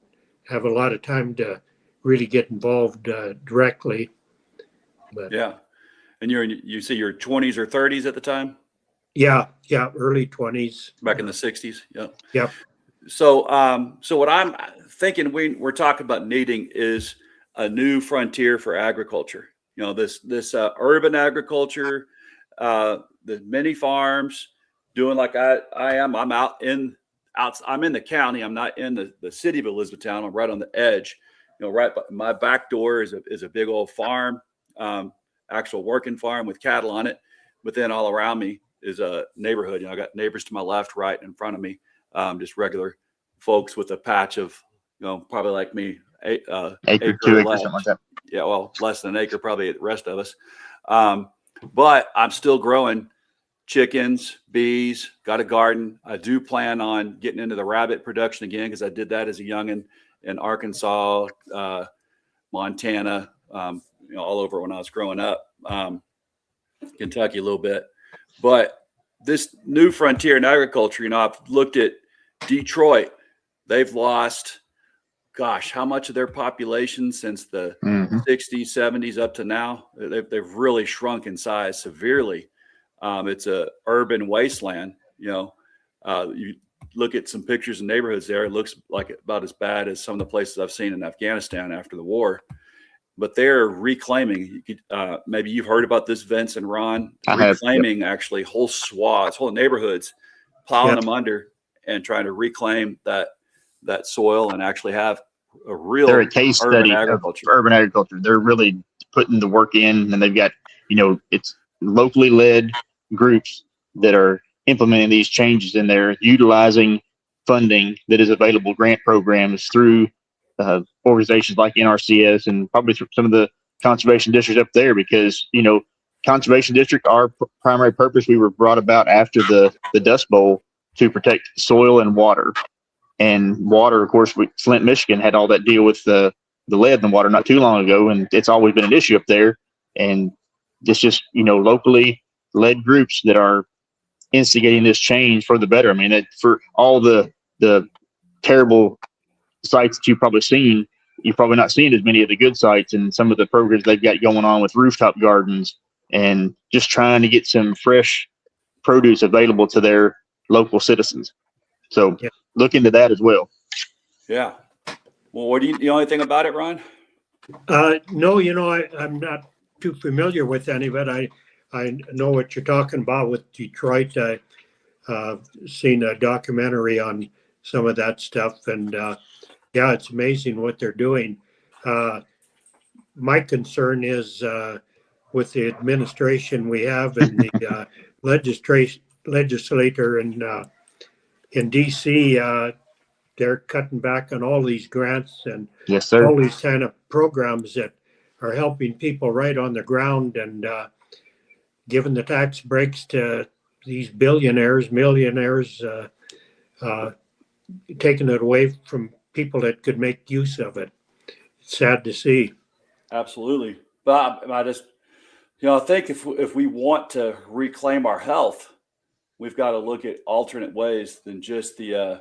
have a lot of time to really get involved directly. But yeah, and you say your 20s or 30s at the time? Yeah, early 20s. Back in the 60s. Yeah. Yep. So what I'm thinking we're talking about needing is a new frontier for agriculture. This urban agriculture, the mini farms, doing like I am. I'm I'm in the county. I'm not in the city of Elizabethtown. I'm right on the edge. Right by my back door is a big old farm, actual working farm with cattle on it. But then all around me is a neighborhood. I got neighbors to my left, right, in front of me. Just regular folks with a patch of, probably like me, acre, 2 acre acres, something like that. Yeah, well, less than an acre, probably the rest of us. But I'm still growing chickens, bees, got a garden. I do plan on getting into the rabbit production again, because I did that as a youngin' in Arkansas, Montana, all over when I was growing up, Kentucky a little bit. But this new frontier in agriculture, I've looked at Detroit. They've lost, gosh, how much of their population since the 60s, 70s up to now? They've really shrunk in size severely. It's a urban wasteland. You look at some pictures of neighborhoods there. It looks like about as bad as some of the places I've seen in Afghanistan after the war. But they're reclaiming. Maybe you've heard about this, Vince and Ron. Reclaiming actually whole swaths, whole neighborhoods, plowing them under and trying to reclaim that soil and actually have a real they're a case study agriculture. Of urban agriculture. They're really putting the work in, and they've got, it's locally led groups that are implementing these changes, and they're utilizing funding that is available, grant programs through organizations like NRCS and probably some of the conservation districts up there, because, conservation district, our primary purpose, we were brought about after the Dust Bowl to protect soil and water. And water, of course, Flint, Michigan had all that deal with the lead in the water not too long ago, and it's always been an issue up there. And it's just, locally led groups that are instigating this change for the better. I mean, for all the terrible sites that you've probably seen, you've probably not seen as many of the good sites and some of the programs they've got going on with rooftop gardens and just trying to get some fresh produce available to their local citizens. So look into that as well. Yeah. Well, what do you know anything about it, Ron? No, I'm not too familiar with any of it. I know what you're talking about with Detroit. I've seen a documentary on some of that stuff, and it's amazing what they're doing. My concern is with the administration we have and the legislator in DC. They're cutting back on all these grants and yes, sir. all these kind of programs that are helping people right on the ground and giving the tax breaks to these billionaires, millionaires, taking it away from people that could make use of it. It's sad to see. Absolutely. But I just, I think if we want to reclaim our health, we've got to look at alternate ways than just the,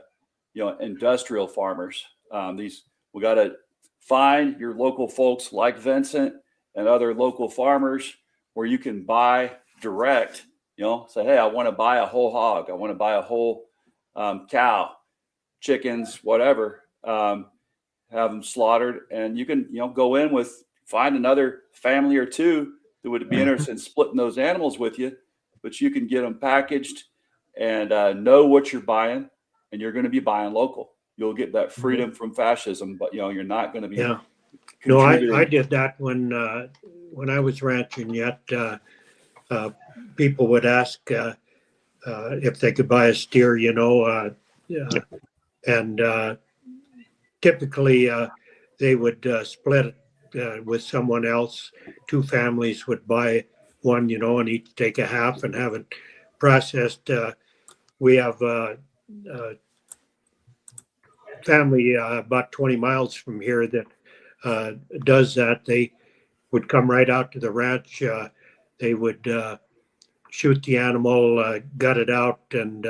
industrial farmers. We got to find your local folks like Vincent and other local farmers where you can buy direct, say, hey, I want to buy a whole hog. I want to buy a whole cow, chickens, whatever, have them slaughtered. And you can, go in find another family or two that would be interested in splitting those animals with you, but you can get them packaged and know what you're buying, and you're going to be buying local. You'll get that freedom from fascism, but you're not going to be. Yeah. No, I did that when I was ranching yet. People would ask if they could buy a steer, and typically they would split it with someone else. Two families would buy one, and each take a half and have it processed. We have a family about 20 miles from here that does that. They would come right out to the ranch. They would shoot the animal, gut it out, and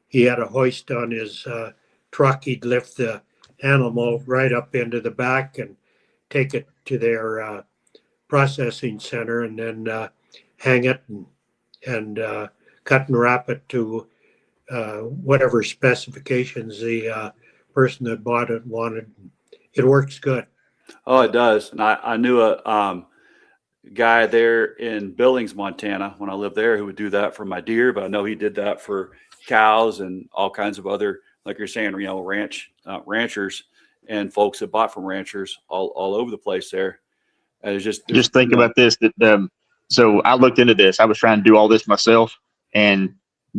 he had a hoist on his truck. He'd lift the animal right up into the back and take it to their processing center, and then hang it and cut and wrap it to whatever specifications the person that bought it wanted. It works good. Oh, it does. And I knew a guy there in Billings, Montana, when I lived there, who would do that for my deer, but I know he did that for cows and all kinds of other, like you're saying, ranchers and folks that bought from ranchers all over the place there. And it's just think about this. So I looked into this. I was trying to do all this myself, and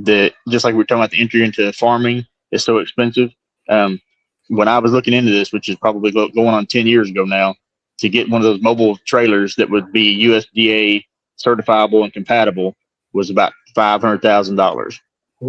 just like we were talking about, the entry into farming is so expensive. When I was looking into this, which is probably going on 10 years ago now, to get one of those mobile trailers that would be USDA certifiable and compatible was about $500,000.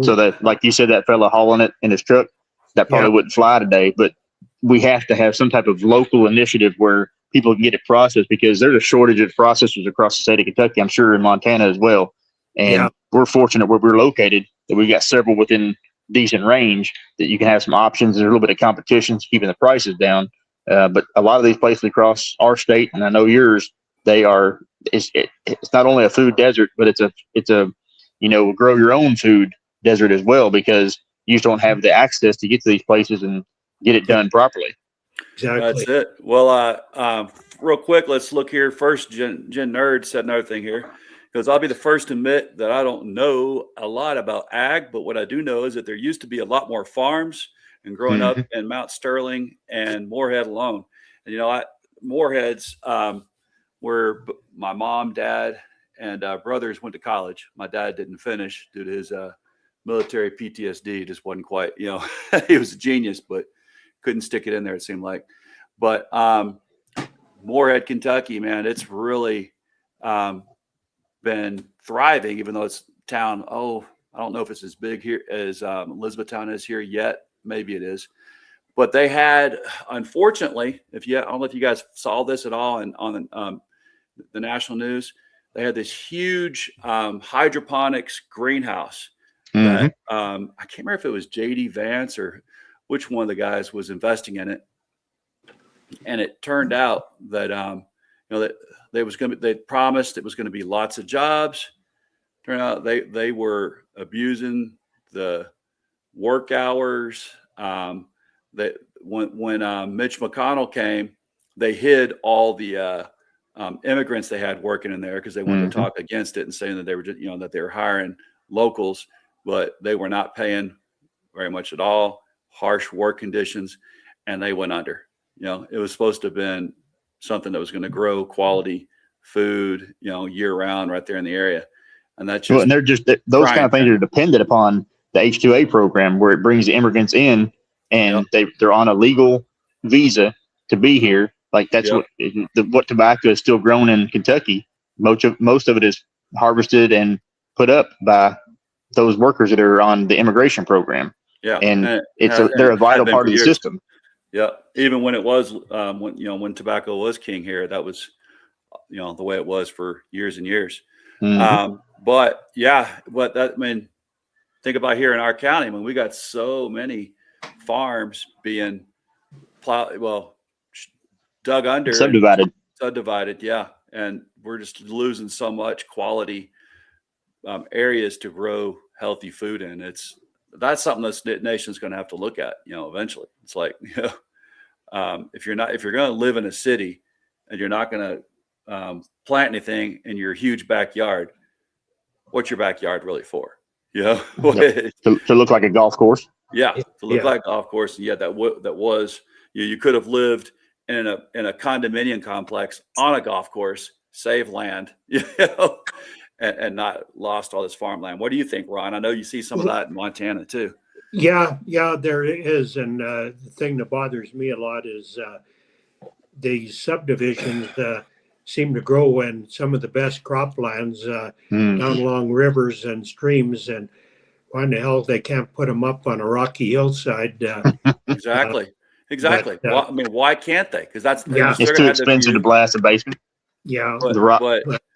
So that, like you said, that fella hauling it in his truck, that probably wouldn't fly today. But we have to have some type of local initiative where people can get it processed, because there's a shortage of processors across the state of Kentucky. I'm sure in Montana as well. And we're fortunate where we're located that we've got several within decent range that you can have some options. There's a little bit of competition, keeping the prices down. But a lot of these places across our state, and I know yours, it's not only a food desert, but it's a grow your own food desert as well, because you just don't have the access to get to these places and get it done properly. Exactly. That's it. Well, real quick, let's look here. First, Gen Nerd said another thing here, because I'll be the first to admit that I don't know a lot about ag, but what I do know is that there used to be a lot more farms. And growing up in Mount Sterling and Moorhead alone, and Moorhead's where my mom, dad, and brothers went to college. My dad didn't finish due to his military PTSD. Just wasn't quite, he was a genius, but couldn't stick it in there, it seemed like. But Moorhead, Kentucky, man, it's really been been thriving, even though it's town. Oh, I don't know if it's as big here as Elizabethtown is here yet. Maybe it is. But they had, unfortunately, I don't know if you guys saw this at all on the national news, they had this huge hydroponics greenhouse that I can't remember if it was JD Vance or which one of the guys was investing in it. And it turned out that that they promised it was going to be lots of jobs. Turned out they were abusing the work hours. That when Mitch McConnell came, they hid all the immigrants they had working in there because they wanted to talk against it and saying that they were just, that they were hiring locals, but they were not paying very much at all, harsh work conditions, and they went under. It was supposed to have been something that was going to grow quality food, year round right there in the area. And that's just, and they're just, those kind of things are dependent upon the H-2A program where it brings the immigrants in and they're on a legal visa to be here. Like that's what tobacco is still grown in Kentucky. Most of it is harvested and put up by those workers that are on the immigration program. Yeah. And they're a vital part of the system. Yeah. Even when it was, when tobacco was king here, that was, the way it was for years and years. But think about here in our county, we got so many farms being dug under, subdivided. Yeah. And we're just losing so much quality areas to grow healthy food in. That's something this nation's going to have to look at, eventually. It's like, if you're going to live in a city and you're not going to plant anything in your huge backyard, what's your backyard really for? To look like a golf course. Yeah, to look like a golf course. And that was you could have lived in a condominium complex on a golf course, save land, and not lost all this farmland. What do you think, Ron? I know you see some of that in Montana too. Yeah, there is. And the thing that bothers me a lot is these subdivisions seem to grow in some of the best croplands down along rivers and streams. And why in the hell they can't put them up on a rocky hillside? Exactly. But, why can't they? Because it's too expensive to blast a basement. Yeah, but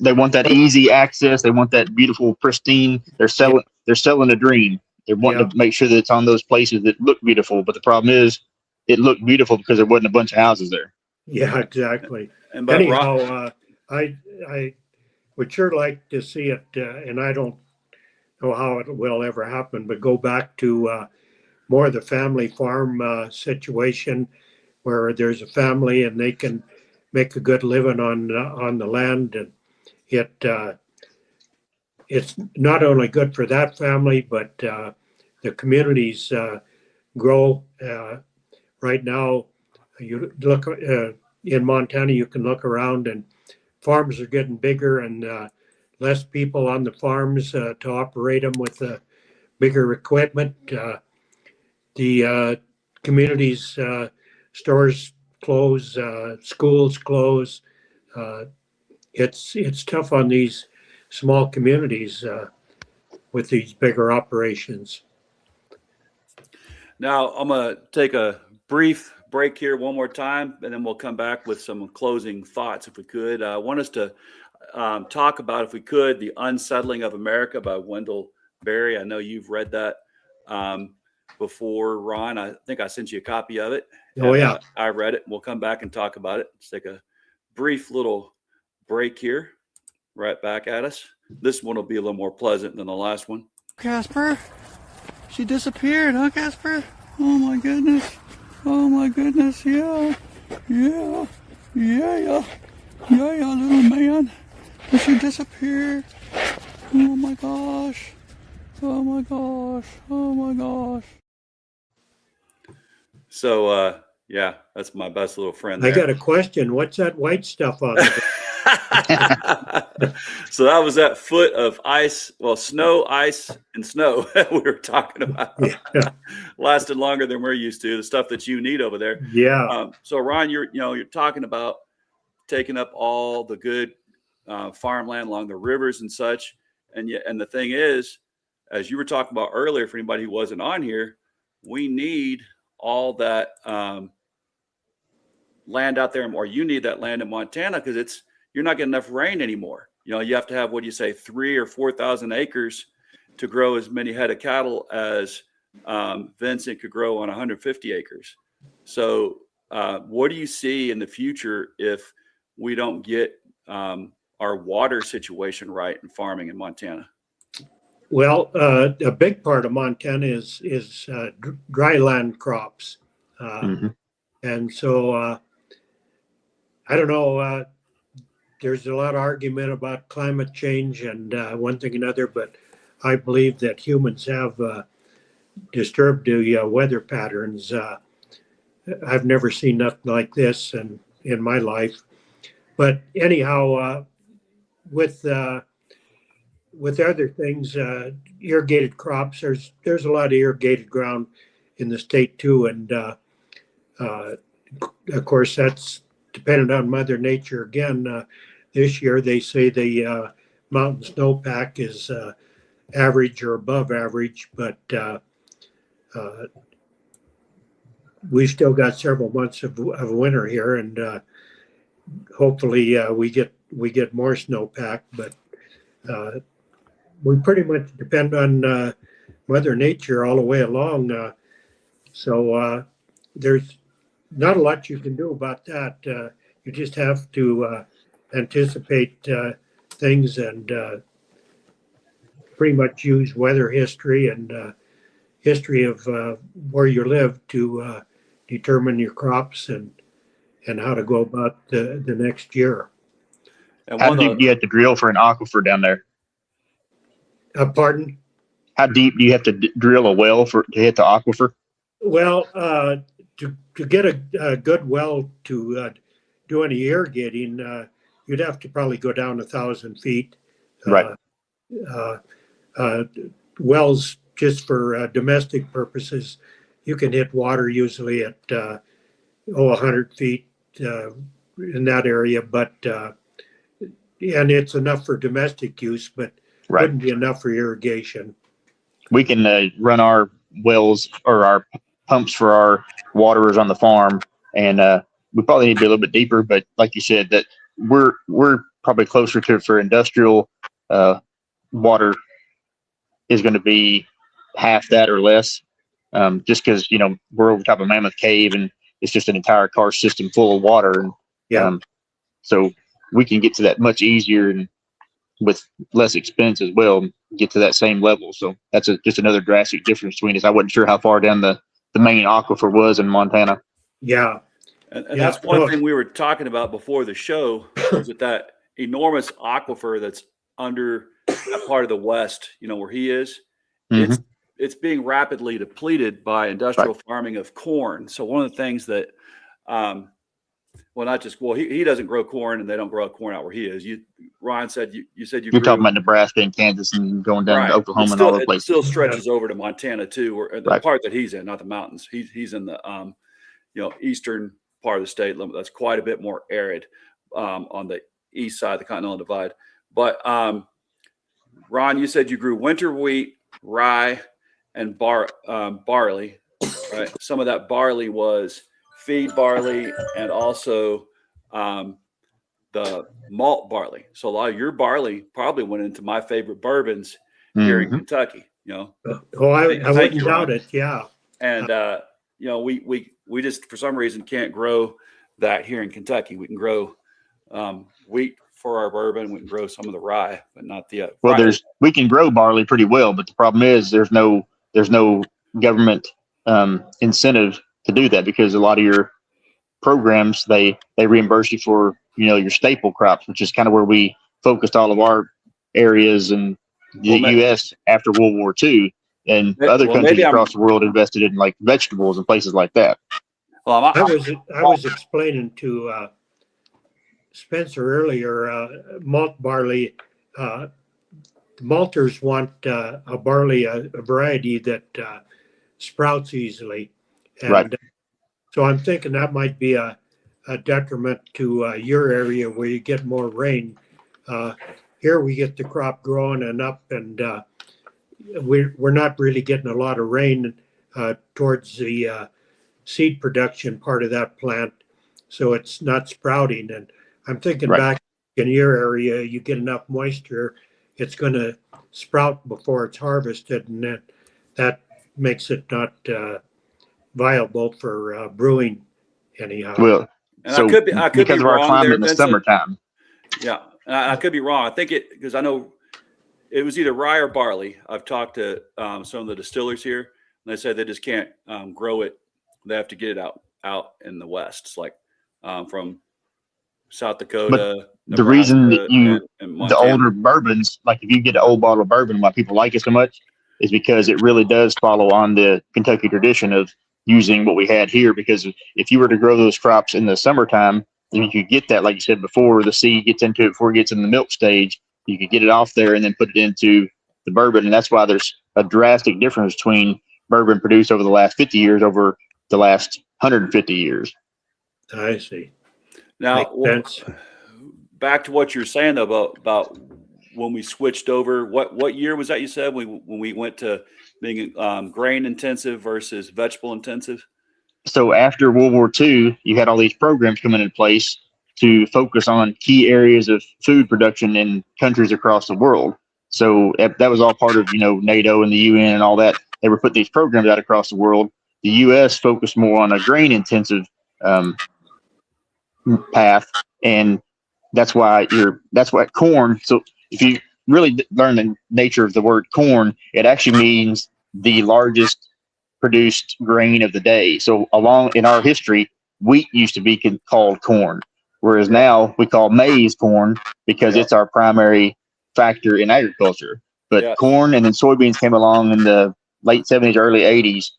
they want that easy access. They want that beautiful, pristine. They're selling a dream. They're wanting to make sure that it's on those places that look beautiful. But the problem is, it looked beautiful because there wasn't a bunch of houses there. Yeah, exactly. Anyhow, I would sure like to see it, and I don't know how it will ever happen, but go back to more of the family farm situation where there's a family and they can make a good living on the land, and it's not only good for that family, but the communities grow. Right now, you look in Montana, you can look around and farms are getting bigger and less people on the farms to operate them with bigger equipment. The communities, stores close, schools close. It's tough on these small communities with these bigger operations. Now I'm going to take a brief break here one more time, and then we'll come back with some closing thoughts if we could. I want us to talk about, if we could, The Unsettling of America by Wendell Berry. I know you've read that before, Ron. I think I sent you a copy of it. Oh, yeah. I read it. We'll come back and talk about it. Let's take a brief little break here. Right back at us. This one will be a little more pleasant than the last one. Casper? She disappeared, huh, Casper? Oh, my goodness. Yeah, little man. Did she disappear? Oh my gosh. So, that's my best little friend there. I got a question. What's that white stuff on there? So that was that foot of ice, snow, ice, and snow we were talking about. Yeah. Lasted longer than we're used to, the stuff that you need over there. Yeah. So Ron, you're talking about taking up all the good farmland along the rivers and such. And yet, and the thing is, as you were talking about earlier, for anybody who wasn't on here, we need all that land out there, or you need that land in Montana, because you're not getting enough rain anymore. You have to have, what do you say, 3,000 or 4,000 acres to grow as many head of cattle as Vincent could grow on 150 acres. So what do you see in the future if we don't get our water situation right in farming in Montana? Well, a big part of Montana is dry land crops. And so I don't know, there's a lot of argument about climate change and one thing and another, but I believe that humans have disturbed the weather patterns. I've never seen nothing like this in my life. But anyhow, with other things, irrigated crops, there's a lot of irrigated ground in the state too, and of course that's dependent on Mother Nature. Again, this year they say the mountain snowpack is average or above average, but we still got several months of winter here, and hopefully we get more snowpack, but we pretty much depend on Mother Nature all the way along. So there's not a lot you can do about that. You just have to anticipate things and pretty much use weather history and history of where you live to determine your crops and how to go about the next year. And how deep do you have to drill for an aquifer down there? Pardon? How deep do you have to drill a well to hit the aquifer? Well, to get a good well to do any irrigating, you'd have to probably go down 1,000 feet. Right. Wells, just for domestic purposes, you can hit water usually at 100 feet in that area, but and it's enough for domestic use, but right. Wouldn't be enough for irrigation. We can run our wells or our pumps for our waterers on the farm, and we probably need to be a little bit deeper. But like you said, that we're probably closer to, for industrial water is going to be half that or less, just because we're over top of Mammoth Cave and it's just an entire karst system full of water, and so we can get to that much easier and with less expense as well, get to that same level. So that's just another drastic difference between us. I wasn't sure how far down the main aquifer was in Montana. Yeah. And that's one thing we were talking about before the show, is that enormous aquifer that's under that part of the West, where he is. Mm-hmm. It's being rapidly depleted by industrial farming of corn. So one of the things that, he doesn't grow corn, and they don't grow corn out where he is. Ron said you said you're talking about Nebraska and Kansas and going down to Oklahoma and all the places. It still stretches over to Montana too, or the part that he's in, not the mountains. He's in the eastern part of the state. That's quite a bit more arid on the east side of the Continental Divide. But Ron, you said you grew winter wheat, rye, and barley. Right? Some of that barley was feed barley and also the malt barley. So a lot of your barley probably went into my favorite bourbons here in Kentucky. I wouldn't doubt it. Yeah. And we just for some reason can't grow that here in Kentucky. We can grow wheat for our bourbon. We can grow some of the rye, but not the we can grow barley pretty well, but the problem is there's no government incentive to do that, because a lot of your programs they reimburse you for your staple crops, which is kind of where we focused all of our areas in the U.S. after World War II, and other countries across the world invested in like vegetables and places like that. Well, I was explaining to Spencer earlier, malt barley. Malters want a barley, a variety that sprouts easily. And so I'm thinking that might be a detriment to your area where you get more rain. Here we get the crop growing and up, and we're not really getting a lot of rain towards the seed production part of that plant, so it's not sprouting. And I'm thinking Right. back in your area, you get enough moisture, it's going to sprout before it's harvested, and that makes it not viable for brewing anyhow. Well, And so I could because be of our wrong climate there, in the Vincent. summertime, Yeah, and I could be wrong. I think because I know it was either rye or barley. I've talked to some of the distillers here, and they said they just can't grow it. They have to get it out in the West. It's like from South Dakota, the reason Nebraska, that you and the Montana. older bourbons, like if you get an old bottle of bourbon, why people like it so much is because it really does follow on the Kentucky tradition of using what we had here. Because if you were to grow those crops in the summertime, then you could get that, like you said before, the seed gets into it before it gets in the milk stage. You could get it off there and then put it into the bourbon, and that's why there's a drastic difference between bourbon produced over the last 50 years over the last 150 years. I see. Now, Makes sense. back to what you're saying though about when we switched over. What year was that? You said when we went to being grain intensive versus vegetable intensive. So after World War II, you had all these programs coming into place to focus on key areas of food production in countries across the world. So that was all part of, NATO and the UN and all that. They were putting these programs out across the world. The U.S. focused more on a grain intensive path, and that's why corn. So if you really learn the nature of the word corn, it actually means the largest produced grain of the day. So along in our history, wheat used to be called corn, whereas now we call maize corn because it's our primary factor in agriculture. But corn and then soybeans came along in the late 70s, early 80s,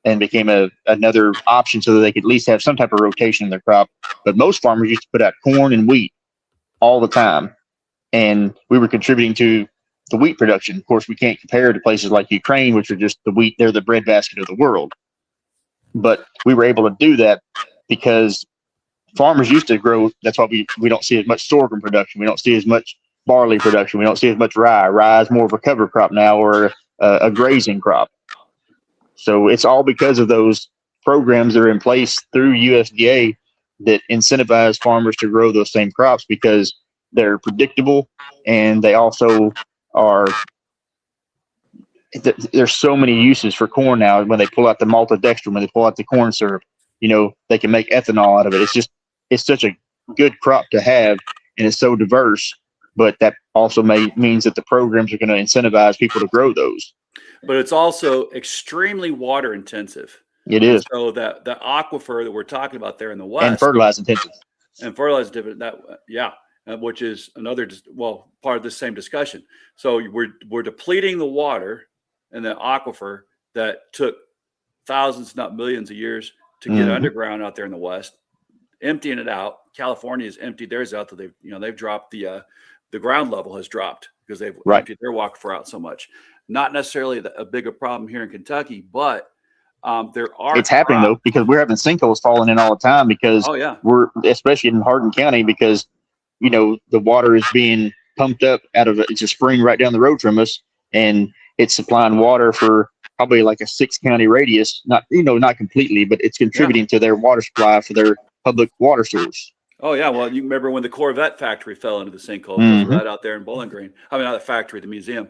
and became another option so that they could at least have some type of rotation in their crop. But most farmers used to put out corn and wheat all the time, and we were contributing to the wheat production. Of course, we can't compare to places like Ukraine, which are just the wheat. They're the breadbasket of the world. But we were able to do that because farmers used to grow. That's why we don't see as much sorghum production. We don't see as much barley production. We don't see as much rye. Rye is more of a cover crop now, or a grazing crop. So it's all because of those programs that are in place through USDA that incentivize farmers to grow those same crops because they're predictable, and they also are. There's so many uses for corn now. When they pull out the maltodextrin, when they pull out the corn syrup, they can make ethanol out of it. It's such a good crop to have, and it's so diverse. But that also means that the programs are going to incentivize people to grow those. But it's also extremely water intensive. It is. So that the aquifer that we're talking about there in the West, and fertilizer intensive. Which is another part of the same discussion. So we're depleting the water in the aquifer that took thousands, not millions of years to get underground out there in the West, emptying it out. California has emptied theirs out that they've dropped the ground level has dropped because they've emptied their aquifer out so much. Not necessarily a bigger problem here in Kentucky, but there are. It's happening though, because we're having sinkholes falling in all the time because we're, especially in Hardin County, because the water is being pumped up out of it's a spring right down the road from us, and it's supplying water for probably like a 6-county radius. Not completely, but it's contributing to their water supply for their public water source. Oh yeah, well you remember when the Corvette factory fell into the sinkhole right out there in Bowling Green. I mean, not the factory, the museum.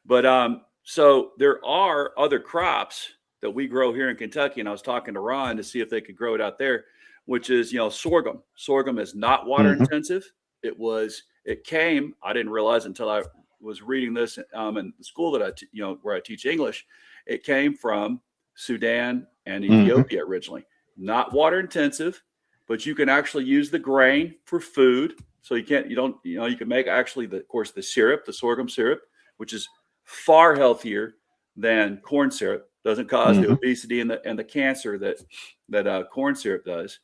But so there are other crops that we grow here in Kentucky, and I was talking to Ron to see if they could grow it out there, which is sorghum. Sorghum is not water intensive. It came. I didn't realize until I was reading this in the school that where I teach English. It came from Sudan and Ethiopia originally. Not water intensive, but you can actually use the grain for food. So you can make actually the syrup, the sorghum syrup, which is far healthier than corn syrup. Doesn't cause the obesity and the cancer that corn syrup does.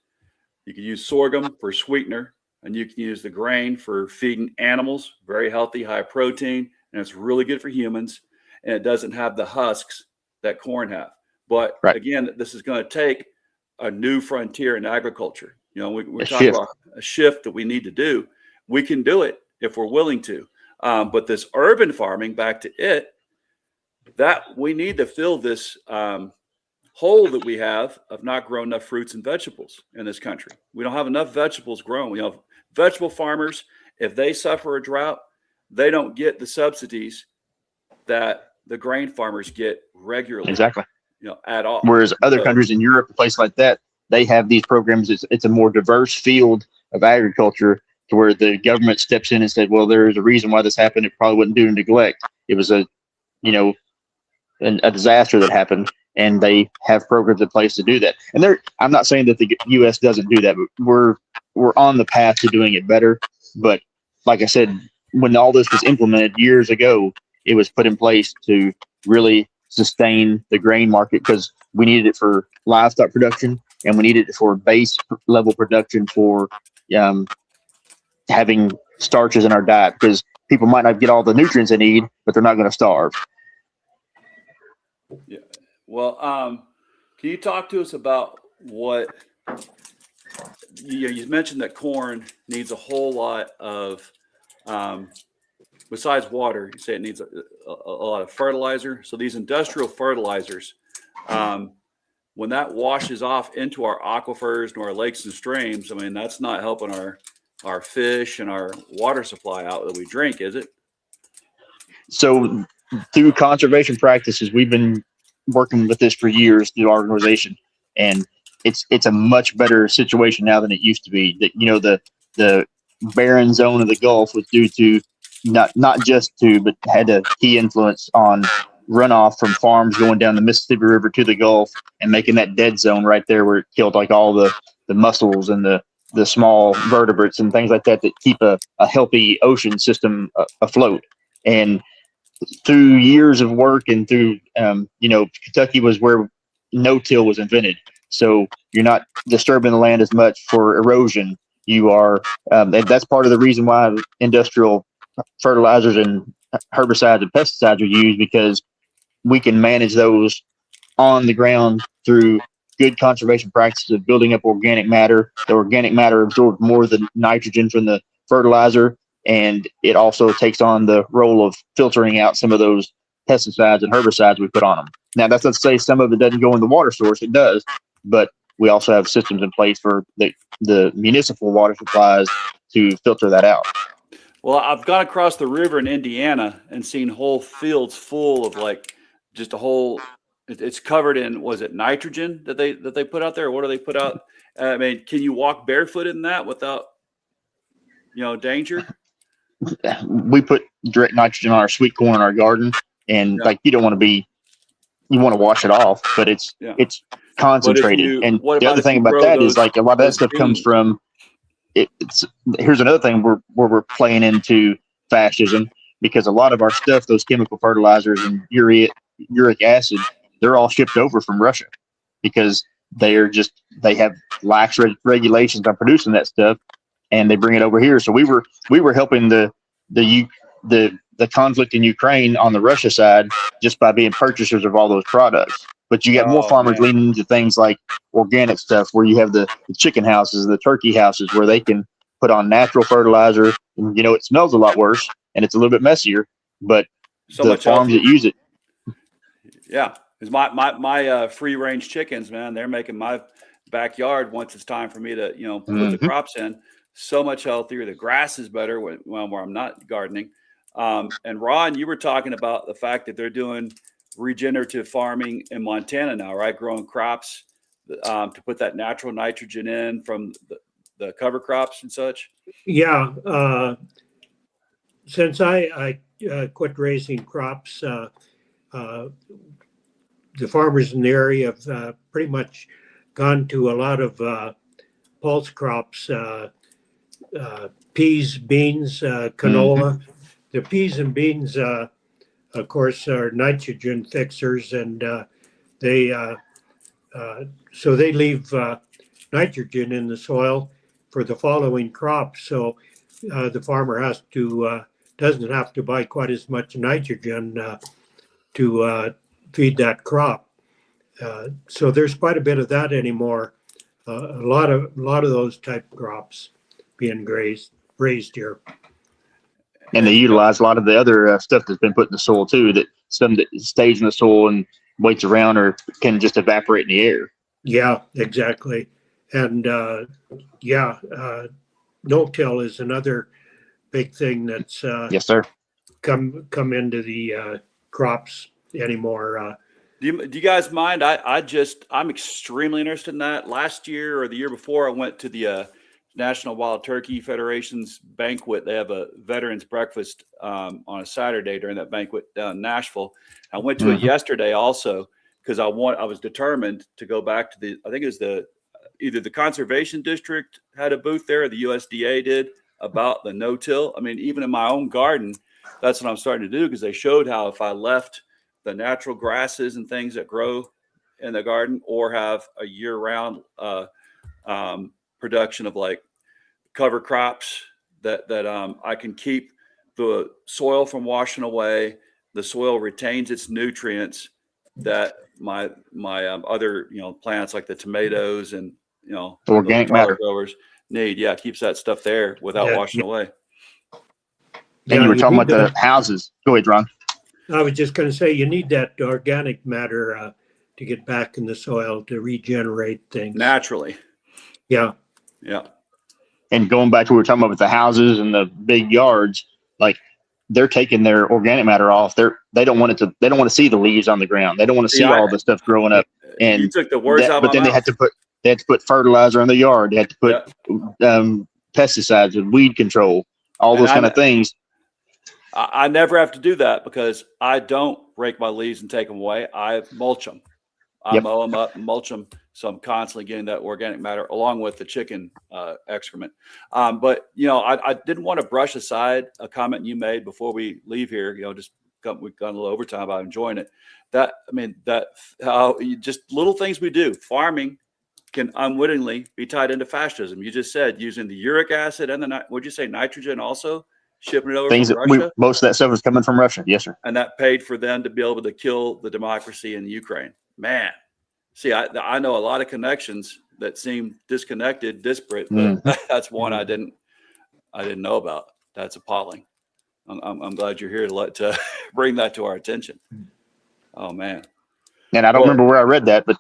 You can use sorghum for sweetener, and you can use the grain for feeding animals. Very healthy, high protein, and it's really good for humans. And it doesn't have the husks that corn have. But again, this is going to take a new frontier in agriculture. We're talking about a shift that we need to do. We can do it if we're willing to. But this urban farming, back to it, that we need to fill this hole that we have of not growing enough fruits and vegetables in this country. We don't have enough vegetables grown. We have vegetable farmers. If they suffer a drought, they don't get the subsidies that the grain farmers get regularly. Exactly. At all. Whereas other countries in Europe, a place like that, they have these programs. It's a more diverse field of agriculture, to where the government steps in and said, well, there's a reason why this happened. It probably wasn't due to neglect. It was a disaster that happened, and they have programs in place to do that. And I'm not saying that the U.S. doesn't do that, but we're on the path to doing it better. But like I said, when all this was implemented years ago, it was put in place to really sustain the grain market, because we needed it for livestock production, and we needed it for base level production for having starches in our diet, because people might not get all the nutrients they need, but they're not going to starve. Yeah. Well, can you talk to us about what you mentioned that corn needs a whole lot of, besides water, you say it needs a lot of fertilizer. So these industrial fertilizers, when that washes off into our aquifers and our lakes and streams, I mean, that's not helping our fish and our water supply out that we drink, is it? So through conservation practices, we've been working with this for years through our organization, and it's a much better situation now than it used to be. That the barren zone of the Gulf was due to not just to, but had a key influence on runoff from farms going down the Mississippi River to the Gulf, and making that dead zone right there where it killed like all the mussels and the small vertebrates and things like that keep a healthy ocean system afloat. And through years of work and through, Kentucky was where no-till was invented. So you're not disturbing the land as much for erosion. You are, and that's part of the reason why industrial fertilizers and herbicides and pesticides are used, because we can manage those on the ground through good conservation practices of building up organic matter. The organic matter absorbs more of the nitrogen from the fertilizer, and it also takes on the role of filtering out some of those pesticides and herbicides we put on them. Now, that's not to say some of it doesn't go in the water source. It does, but we also have systems in place for the municipal water supplies to filter that out. Well, I've gone across the river in Indiana and seen whole fields full of just a whole. It's covered in, was it nitrogen that they put out there? Or what do they put out? I mean, can you walk barefoot in that without, danger? We put direct nitrogen on our sweet corn in our garden, and you don't want to you want to wash it off, but it's concentrated. And the other thing about that is a lot of that stuff comes from here's another thing where we're playing into fascism, because a lot of our stuff, those chemical fertilizers and uric acid, they're all shipped over from Russia, because they have lax regulations on producing that stuff, and they bring it over here. So we were helping the conflict in Ukraine on the Russia side just by being purchasers of all those products. But you got more farmers leaning into things like organic stuff, where you have the chicken houses, the turkey houses, where they can put on natural fertilizer. And, it smells a lot worse and it's a little bit messier, but the farms that use it. Yeah. Because my free range chickens, man, they're making my backyard, once it's time for me to, put the crops in, so much healthier. The grass is better where I'm not gardening. And Ron, you were talking about the fact that they're doing regenerative farming in Montana now, right? Growing crops to put that natural nitrogen in from the cover crops and such. Yeah. Since I quit raising crops, the farmers in the area have pretty much gone to a lot of pulse crops, peas, beans, canola. The peas and beans, of course, are nitrogen fixers, and so they leave nitrogen in the soil for the following crops. So the farmer doesn't have to buy quite as much nitrogen to feed that crop. So there's quite a bit of that anymore. A lot of those type crops being raised here. And they utilize a lot of the other stuff that's been put in the soil too. That some that stays in the soil and waits around or can just evaporate in the air. Yeah, exactly. And no-till is another big thing that's Yes, sir. come into the crops anymore. Do you guys mind? I'm extremely interested in that. Last year or the year before, I went to the National Wild Turkey Federation's banquet. They have a veterans breakfast on a Saturday during that banquet down in Nashville. I went to it yesterday also because I was determined to go back to I think it was either the conservation district had a booth there or the USDA did about the no-till. I mean, even in my own garden, that's what I'm starting to do because they showed how if I left the natural grasses and things that grow in the garden or have a year-round production of like cover crops that I can keep the soil from washing away. The soil retains its nutrients that my other plants like the tomatoes and Organic matter growers need. Yeah, it keeps that stuff there without washing away. And you were talking about the houses. Go ahead, Ron. I was just going to say you need that organic matter to get back in the soil to regenerate things naturally. Yeah. And going back to what we were talking about with the houses and the big yards, like they're taking their organic matter off. They don't want to see the leaves on the ground. They don't want to see all the stuff growing up. And you took the words out of but then they had to put fertilizer in the yard. They had to put pesticides and weed control, all those kind of things. I never have to do that because I don't rake my leaves and take them away. I mulch them. I mow them up and mulch them. So I'm constantly getting that organic matter along with the chicken excrement. But, I didn't want to brush aside a comment you made before we leave here. We've gone a little overtime about enjoying it. Just little things we do. Farming can unwittingly be tied into fascism. You just said using the uric acid and would you say nitrogen also? Shipping it over things from Russia. Most of that stuff is coming from Russia. Yes, sir. And that paid for them to be able to kill the democracy in Ukraine. Man, see, I know a lot of connections that seem disconnected, disparate, but that's one I didn't know about. That's appalling. I'm glad you're here to bring that to our attention. Oh man. And I don't remember where I read that, but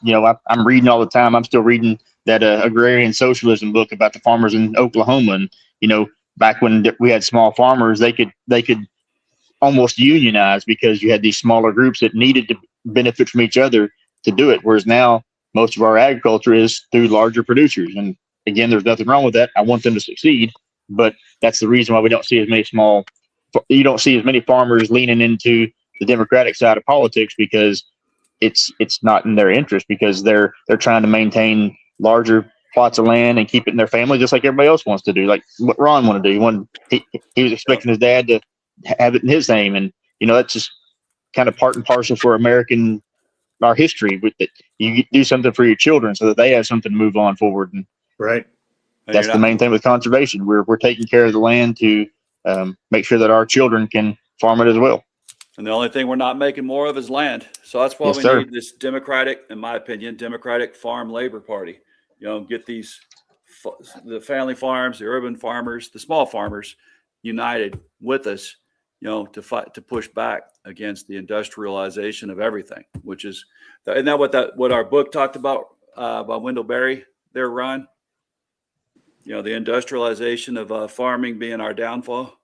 I'm reading all the time. I'm still reading that agrarian socialism book about the farmers in Oklahoma, and back when we had small farmers, they could almost unionize because you had these smaller groups that needed to benefit from each other to do it. Whereas now most of our agriculture is through larger producers. And again, there's nothing wrong with that. I want them to succeed, but that's the reason why we don't see as many you don't see as many farmers leaning into the Democratic side of politics because it's not in their interest because they're trying to maintain larger plots of land and keep it in their family, just like everybody else wants to do. Like what Ron wanted to do. He was expecting his dad to have it in his name, and that's just kind of part and parcel for our history. With it, you do something for your children so that they have something to move on forward. And right, that's the main thing with conservation. We're taking care of the land to make sure that our children can farm it as well. And the only thing we're not making more of is land. So that's why we need this democratic, in my opinion, democratic farm labor party. Get the family farms, the urban farmers, the small farmers united with us, to fight, to push back against the industrialization of everything, which is, isn't that what our book talked about by Wendell Berry there, Ron? The industrialization of farming being our downfall.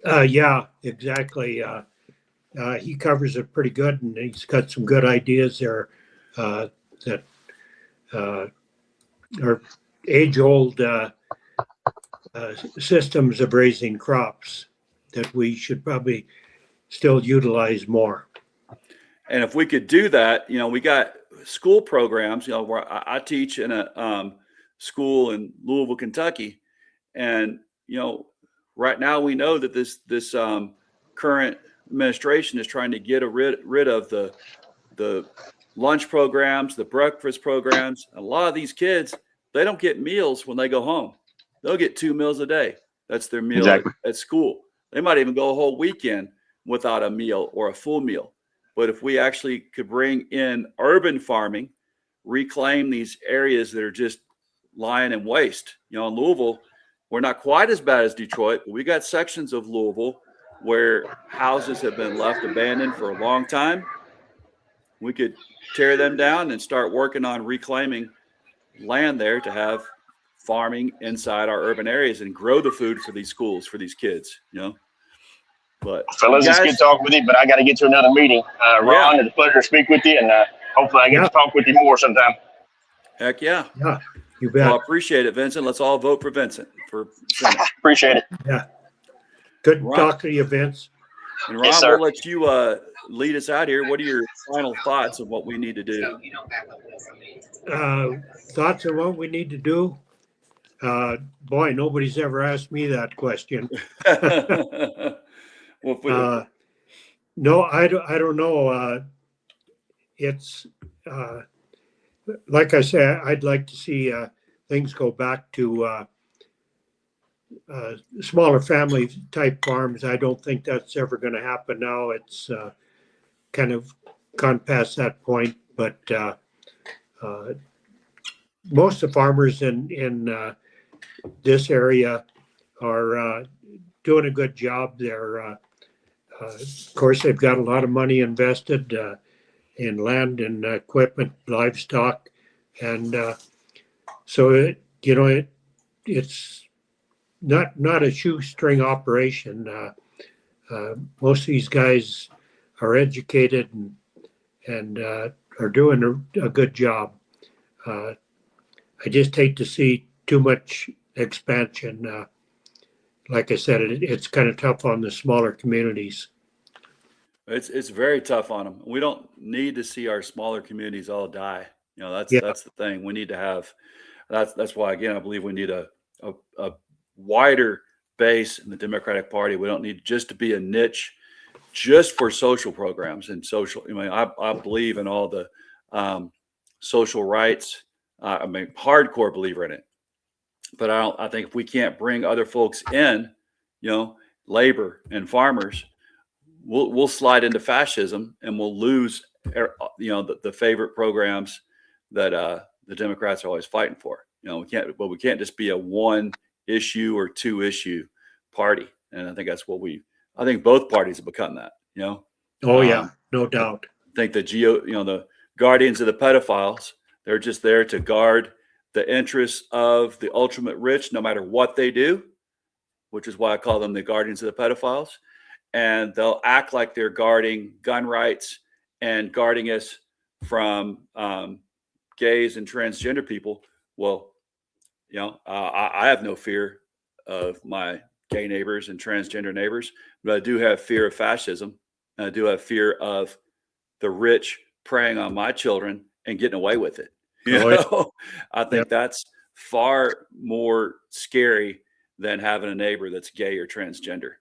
Yeah, exactly. He covers it pretty good, and he's got some good ideas there that are age-old systems of raising crops that we should probably still utilize more. And if we could do that, we got school programs, where I teach in a school in Louisville, Kentucky. And, right now we know that this current administration is trying to get rid of the lunch programs, the breakfast programs. A lot of these kids, they don't get meals when they go home. They'll get 2 meals a day. That's their meal at school. They might even go a whole weekend without a meal or a full meal. But if we actually could bring in urban farming, reclaim these areas that are just lying in waste. In Louisville, we're not quite as bad as Detroit, but we got sections of Louisville where houses have been left abandoned for a long time. We could tear them down and start working on reclaiming land there to have farming inside our urban areas and grow the food for these schools, for these kids, But Fellas, it's good talking with you, but I got to get to another meeting. Ron, it's a pleasure to speak with you, and hopefully I get to talk with you more sometime. Heck yeah. Yeah, you bet. Well, I appreciate it, Vincent. Let's all vote for Vincent for Senate. Appreciate it. Yeah. Good talking to you, Vince. And Ron, Yes, sir. we'll let you lead us out here. What are your final thoughts of what we need to do? Thoughts on what we need to do? Boy, nobody's ever asked me that question. No, I don't know. It's like I said, I'd like to see things go back to smaller family type farms. I don't think that's ever going to happen now. It's kind of gone past that point, but most of the farmers in this area are doing a good job. They're of course, they've got a lot of money invested in land and equipment, livestock, and so it's not a shoestring operation. Most of these guys are educated and are doing a good job. I just hate to see too much expansion. Like I said, it's kind of tough on the smaller communities. It's very tough on them. We don't need to see our smaller communities all die. That's the thing. We need to have. That's why, again, I believe we need a wider base in the Democratic Party. We don't need just to be a niche just for social programs and social. I believe in all the social rights. Hardcore believer in it. But I think if we can't bring other folks in, labor and farmers, we'll slide into fascism and we'll lose, the favorite programs that the Democrats are always fighting for. We can't just be a one issue or two issue party. And I think that's I think both parties have become that. Oh yeah, no doubt. I think the guardians of the pedophiles, they're just there to guard the interests of the ultimate rich, no matter what they do, which is why I call them the guardians of the pedophiles. And they'll act like they're guarding gun rights and guarding us from gays and transgender people. Well, I have no fear of my gay neighbors and transgender neighbors, but I do have fear of fascism. And I do have fear of the rich preying on my children and getting away with it. I think that's far more scary than having a neighbor that's gay or transgender,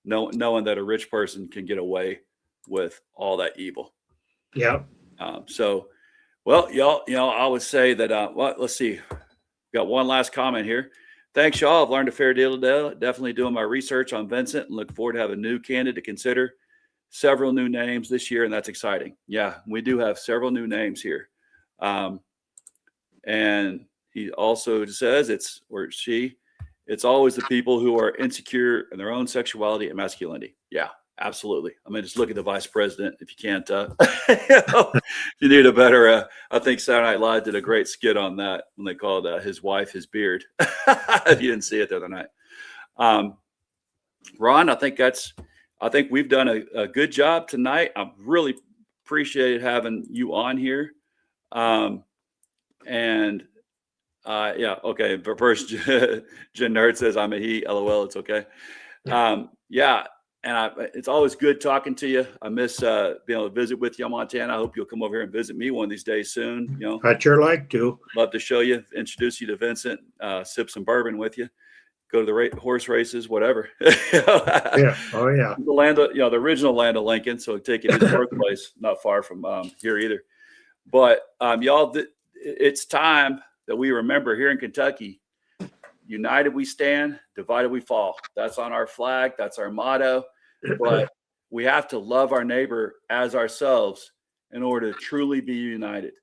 knowing that a rich person can get away with all that evil. Yeah. Well, y'all, I would say that, let's see. Got one last comment here. Thanks, y'all. I've learned a fair deal today. Definitely doing my research on Vincent and look forward to have a new candidate to consider. Several new names this year, and that's exciting. Yeah, we do have several new names here. And he also says it's always the people who are insecure in their own sexuality and masculinity. Yeah, absolutely. Just look at the vice president. If you can't, you need a better, I think Saturday Night Live did a great skit on that when they called his wife, his beard. If you didn't see it the other night. Ron, I think we've done a good job tonight. I really appreciated having you on here. Okay. But first, Jen Nerd says I'm a he. LOL. It's okay. And it's always good talking to you. I miss being able to visit with you in Montana. I hope you'll come over here and visit me one of these days soon. I'd sure like to. Love to show you, introduce you to Vincent, sip some bourbon with you, go to the horse races, wwhatever. Yeah. Oh yeah. The land of, the original land of Lincoln. So take you to his birthplace, not far from here either. But y'all, it's time that we remember here in Kentucky, united we stand, divided we fall. That's on our flag. That's our motto. But we have to love our neighbor as ourselves in order to truly be united.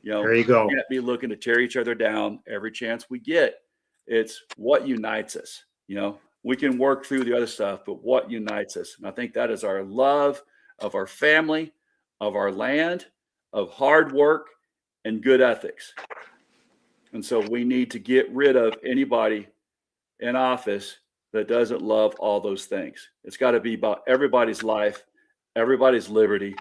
There you go. We can't be looking to tear each other down every chance we get. It's what unites us. we can work through the other stuff, but what unites us? And I think that is our love of our family, of our land, of hard work and good ethics. And so we need to get rid of anybody in office that doesn't love all those things. It's got to be about everybody's life, everybody's liberty,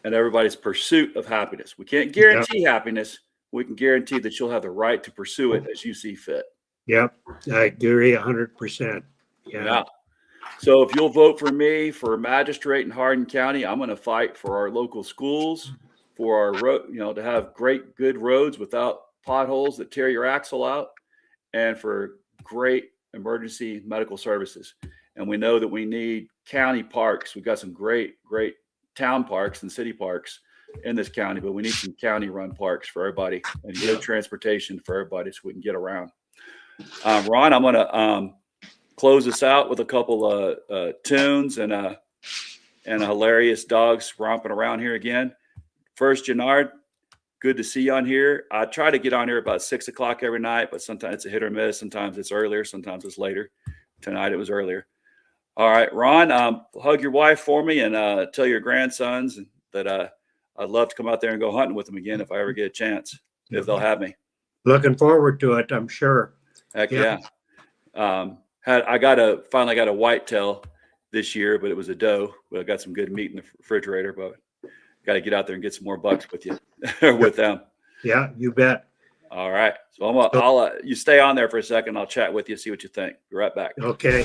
and everybody's pursuit of happiness. We can't guarantee happiness. We can guarantee that you'll have the right to pursue it as you see fit. Yep. I agree 100%. Yeah. So if you'll vote for me for magistrate in Hardin County, I'm going to fight for our local schools, for our road, to have great, good roads without potholes that tear your axle out, and for great emergency medical services. And we know that we need county parks. We've got some great town parks and city parks in this county, but we need some county run parks for everybody and good transportation for everybody so we can get around. Ron, I'm going to close us out with a couple of tunes and a hilarious dogs romping around here again. First, Jannard, good to see you on here. I try to get on here about 6 o'clock every night, but sometimes it's a hit or miss. Sometimes it's earlier, sometimes it's later. Tonight it was earlier. All right, Ron, hug your wife for me and tell your grandsons that I'd love to come out there and go hunting with them again if I ever get a chance, if they'll have me. Looking forward to it, I'm sure. Heck yeah. I finally got a whitetail this year, but it was a doe. But I got some good meat in the refrigerator, but got to get out there and get some more bucks with you, with them. Yeah, you bet. All right. So I'll you stay on there for a second. I'll chat with you, see what you think. Be right back. Okay.